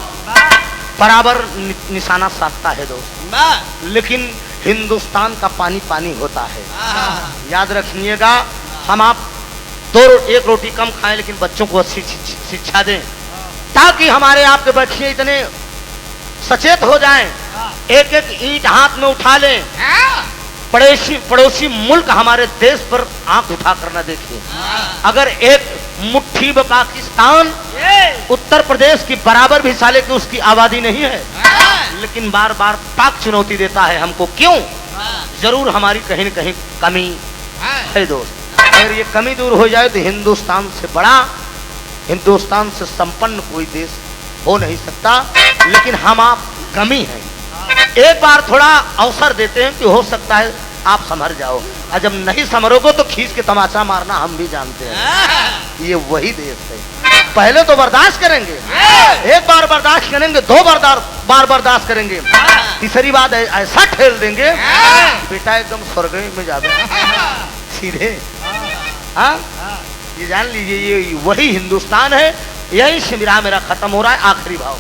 बराबर निशाना साधता है दोस्त। लेकिन हिंदुस्तान का पानी पानी होता है। याद रखिएगा, हम आप एक रोटी कम खाएं लेकिन बच्चों को अच्छी शिक्षा दें, ताकि हमारे आपके बच्चे इतने सचेत हो जाएं, एक एक ईंट हाथ में उठा लें, पड़ोसी मुल्क हमारे देश पर आंख उठा कर न देखे। अगर एक मुट्ठी में पाकिस्तान उत्तर प्रदेश की बराबर भी साले की उसकी आबादी नहीं है, लेकिन बार बार पाक चुनौती देता है हमको, क्यों? जरूर हमारी कहीं न कहीं कमी है दोस्त। अगर ये कमी दूर हो जाए तो हिंदुस्तान से बड़ा, हिंदुस्तान से संपन्न कोई देश हो नहीं सकता। लेकिन हम आप कमी है, एक बार थोड़ा अवसर देते हैं कि हो सकता है आप संभर जाओ, और जब नहीं संभरोगे तो खींच के तमाचा मारना हम भी जानते हैं। ये वही देश है। पहले तो बर्दाश्त करेंगे, एक बार बर्दाश्त करेंगे, दो बार बर्दाश्त करेंगे, तीसरी बात ऐसा ठेल देंगे बेटा एकदम स्वर्ग में जावे सीधे। हाँ, ये जान लीजिए, ये वही हिंदुस्तान है। यही से मेरा खत्म हो रहा है आखिरी भाव।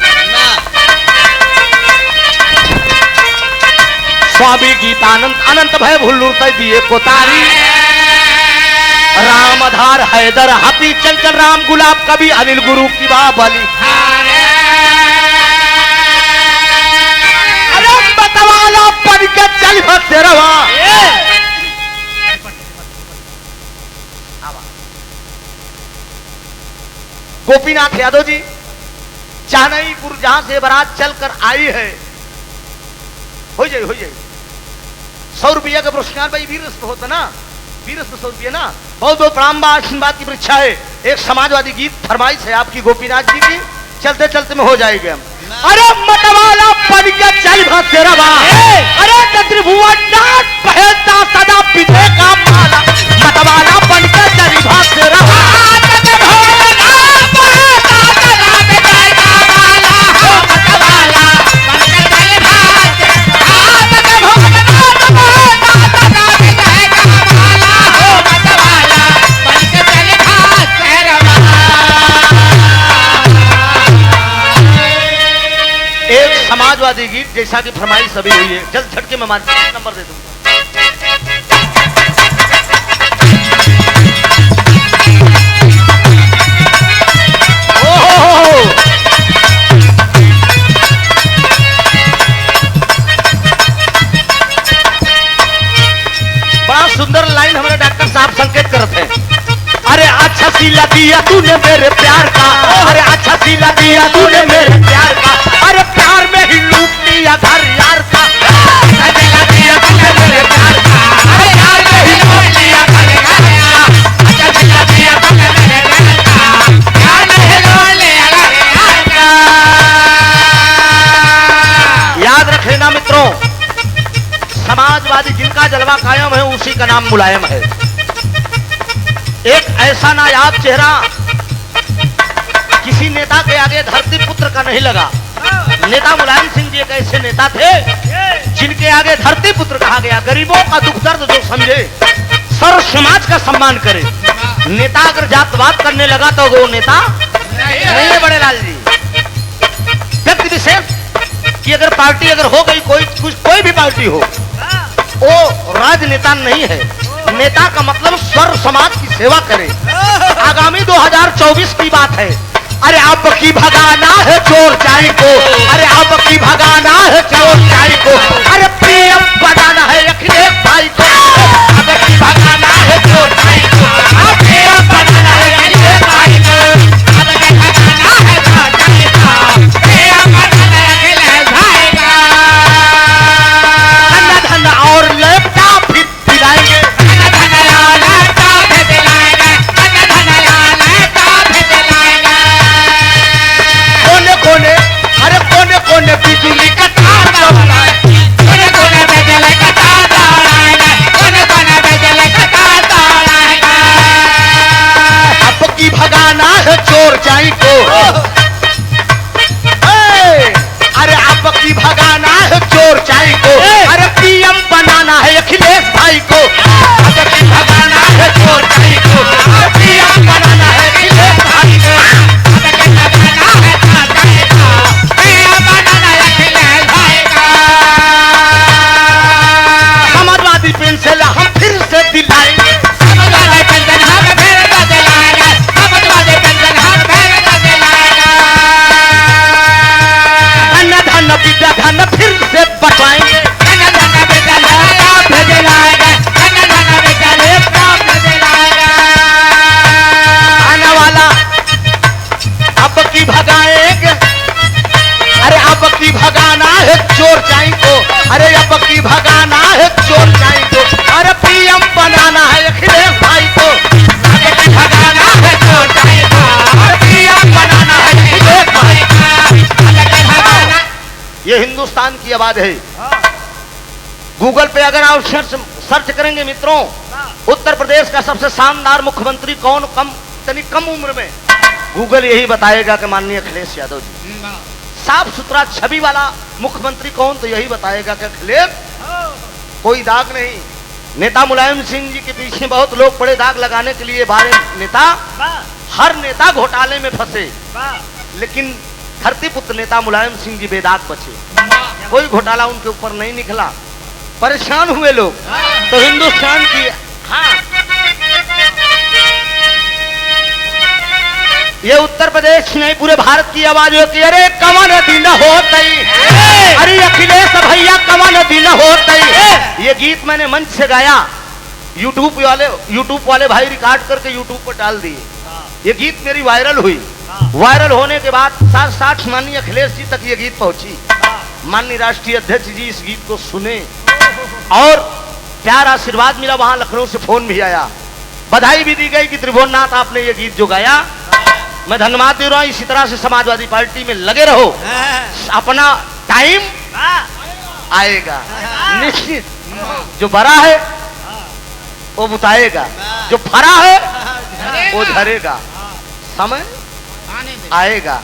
स्वामी गीतानंद अनंत भय भुल्लुर तय दिए कोतारी, राम आधार हैदर हाथी चल चल राम गुलाब कवि अनिल गुरु की बाबली। अरे मतवाला पढ़ के चल तेरवा। गोपीनाथ यादव जी चानईपुर जहां से बारात चलकर आई है, हो जाए 100 रुपया का पुरस्कार भाई वीर रस्म होता ना, वीर रस्म 100 रुपया ना। बहुत बहुत प्रणाम, आशीर्वाद की परीक्षा है। एक समाजवादी गीत फरमाइश है आपकी गोपीनाथ जी की, चलते चलते में हो जाएगा। अरे मतवाला पढ़ के चल तेरवा, अरे त्रिभुवन नाथ पहनता सदा विजय का माला, मतवाला पढ़ के चल तेरवा। समाजवादी गीत जैसा कि फरमाइश सभी हुई है, जल्द झटके में मान नंबर दे दूंगा। बड़ा सुंदर लाइन हमारे डॉक्टर साहब संकेत करते हैं। अरे अच्छा सिला दिया तूने मेरे प्यार का, अरे अच्छा सिला दिया तूने मेरे प्यार का, अरे प्यार में ही लूट लिया घर यार का। सिला दिया तूने मेरे प्यार का, अरे प्यार में ही लूट लिया घर यार का। अच्छा सिला दिया तूने मेरे प्यार का, प्यार में ही लूट लिया घर यार का। याद रख लेना मित्रों, समाजवादी जिनका जलवा कायम है उसी का नाम मुलायम है। एक ऐसा नायाब चेहरा किसी नेता के आगे धरती पुत्र का नहीं लगा। नेता मुलायम सिंह जी एक ऐसे नेता थे जिनके आगे धरती पुत्र कहा गया। गरीबों का दुख दर्द जो समझे, सर्व समाज का सम्मान करे। नेता अगर जातवाद करने लगा तो वो नेता नहीं है बड़े लाल जी। व्यक्ति विशेष की अगर पार्टी अगर हो गई, कोई भी पार्टी हो, वो राजनेता नहीं है। नेता का मतलब सर्व समाज की सेवा करे। आगामी 2024 की बात है। अरे अब की भगाना है चोर चाई को, अरे अब की भगाना है चोर चाई को, अरे प्रियम बनाना है अखिलेश भाई को, अब की भगाना है चोर चाई को, प्रियम बनाना है अखिलेश भाई को, अब की भगाना है चोर चाई को, प्रियम बनाना है अखिलेश भाई को। धन्ना धन्ना और लैपटॉप भी दिलाएंगे, भगाना है चोर चाई को, अरे अब की भगाना है चोर चाई को, अरे पीएम बनाना है अखिलेश भाई को, अब की भगाना है चोर चाई को, अरे पीएम बनाना है अखिलेश भाई को, अब की भगाना है चोर चाई को, पीएम बनाना है अखिलेश भाई को। समाजवादी पेंशन हम फिर से दिलाएंगे, समाजवादी पेंशन हम फिर से दिलाएंगे, समाजवादी पेंशन हम फिर से दिलाएंगे, धन विद्या धन फिर से बटवाएंगे, धन विद्या लैपटॉप दिलाएंगे, धन विद्या लैपटॉप दिलाएंगे, आने वाला अब की भगाएंगे, अरे अब की भगाना है चोर चाई को, अरे अब की भगाना है चोर चाई को, अरे पीएम बनाना है अखिलेश भाई को, अब की भगाना है चोर चाई को, अरे पीएम बनाना है अखिलेश भाई को, अब की भगाना। ये हिंदुस्तान की आवाज है। गूगल पे अगर आप सर्च करेंगे मित्रों, उत्तर प्रदेश का सबसे शानदार मुख्यमंत्री कौन, कम उम्र में, गूगल यही बताएगा कि माननीय अखिलेश यादव जी। साफ सुथरा छवि वाला मुख्यमंत्री कौन, तो यही बताएगा कि अखिलेश, कोई दाग नहीं। नेता मुलायम सिंह जी के पीछे बहुत लोग पड़े दाग लगाने के लिए, बारे नेता, हर नेता घोटाले में फंसे, लेकिन धरती पुत्र नेता मुलायम सिंह जी बेदाग बचे, कोई घोटाला उनके ऊपर नहीं निकला, परेशान हुए लोग। तो हिंदुस्तान की, हाँ, ये उत्तर प्रदेश नहीं पूरे भारत की आवाज होती है, अरे कवन दिन होतई, अरे अखिलेश भैया कवन दिन होतई। ये गीत मैंने मंच से गाया, यूट्यूब वाले भाई रिकॉर्ड करके यूट्यूब पर डाल दिए। ये गीत मेरी वायरल हुई, वायरल होने के बाद साथ माननीय अखिलेश जी तक ये गीत पहुंची। माननीय राष्ट्रीय अध्यक्ष जी इस गीत को सुने और प्यार आशीर्वाद मिला, वहां लखनऊ से फोन भी आया, बधाई भी दी गई कि त्रिभुवननाथ आपने ये गीत जो गाया, मैं धन्यवाद दे रहा हूं। इसी तरह से समाजवादी पार्टी में लगे रहो, अपना टाइम आएगा निश्चित। जो बड़ा है वो बुताएगा, जो फरा है वो झरेगा, समय आएगा,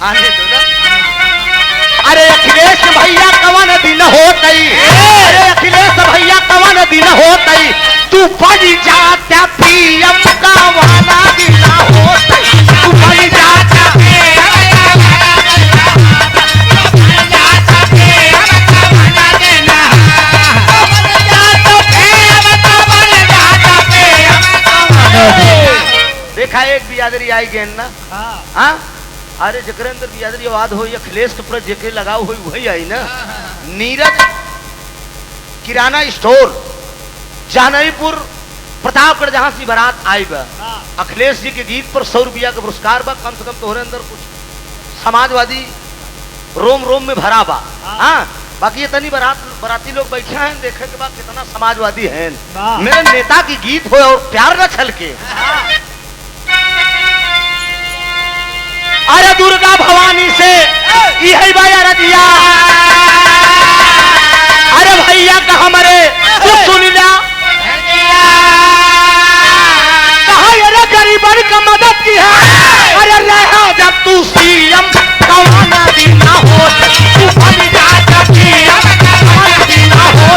आने दो ना। अरे अखिलेश भैया कवन दिन होतई, अरे अखिलेश भैया कवन दिन होतई, तू बन जाता पीएम का वाला दिन होतई, तू बन जाता देखा एक बिरादरी आई गेन ना, हाँ, अरे जकरेंद्र बिरादरी आवाज हो, अखिलेश के ऊपर जेके लगाओ हो वही आई ना। नीरज किराना स्टोर जहानवीपुर प्रतापगढ़, जहां से बारात आई बा, अखिलेश जी के गीत पर 100 रुपया का पुरस्कार बा। कम से कम तोहरे अंदर कुछ समाजवादी रोम रोम में भरा बा। हाँ, बाकी ये तनी बराती लोग बैठे हैं, देखे के बाद कितना समाजवादी है। मेरे नेता की गीत हो और प्यार न छलके। अरे दुर्गा भवानी से यही भैया रजिया, अरे भैया का हमारे सुन लिया, कहा अरे गरीबन का मदद की है, अरे रहा जब तू सीएम कवाना दिन ना हो, तू बन जाता पीएम कवाना दिन ना हो,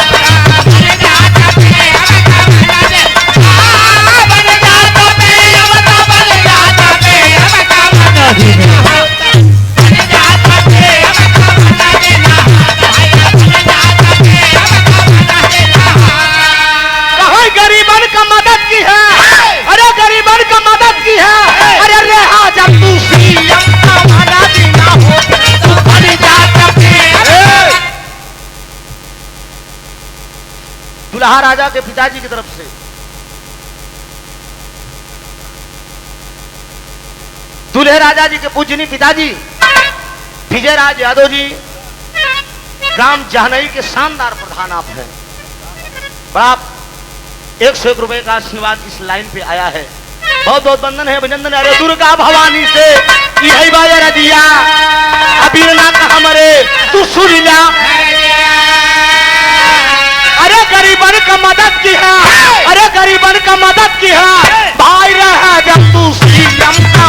बन जाता पीएम कवाना दिन, बन जाता पीएम तो बन जाता पीएम कवाना दिन, बन जाता पीएम कवाना दिन, भैया बन जाता पीएम कवाना दिन। कहा गरीबन का मदद की है, अरे गरीबन का मदद की है, अरे रहा जब तू सीएम कवाना दिन ना हो, तू बन जाता पीएम। दुल्हा राजा के पिताजी की तरफ से दूल्हे राजा जी के पूजनी पिताजी विजय राज यादव जी ग्राम जहनई के शानदार प्रधान आप हैं। बड़ा 101 रुपए का आशीर्वाद इस लाइन पे आया है, बहुत बहुत वंदन है, अभिनंदन है। अरे दुर्गा भवानी से यही बाया रजिया, अभी ना कहा मरे तू सुन ला, अरे गरीबन का मदद की है, अरे गरीबन का मदद की है, भाई रहा जब तू सीएम का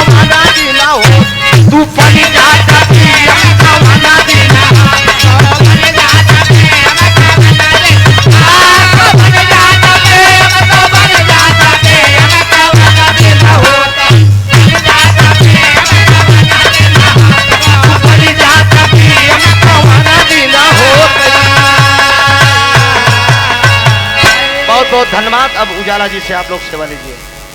बहुत धन्यवाद। अब उजाला जी से आप लोग सेवा लीजिए।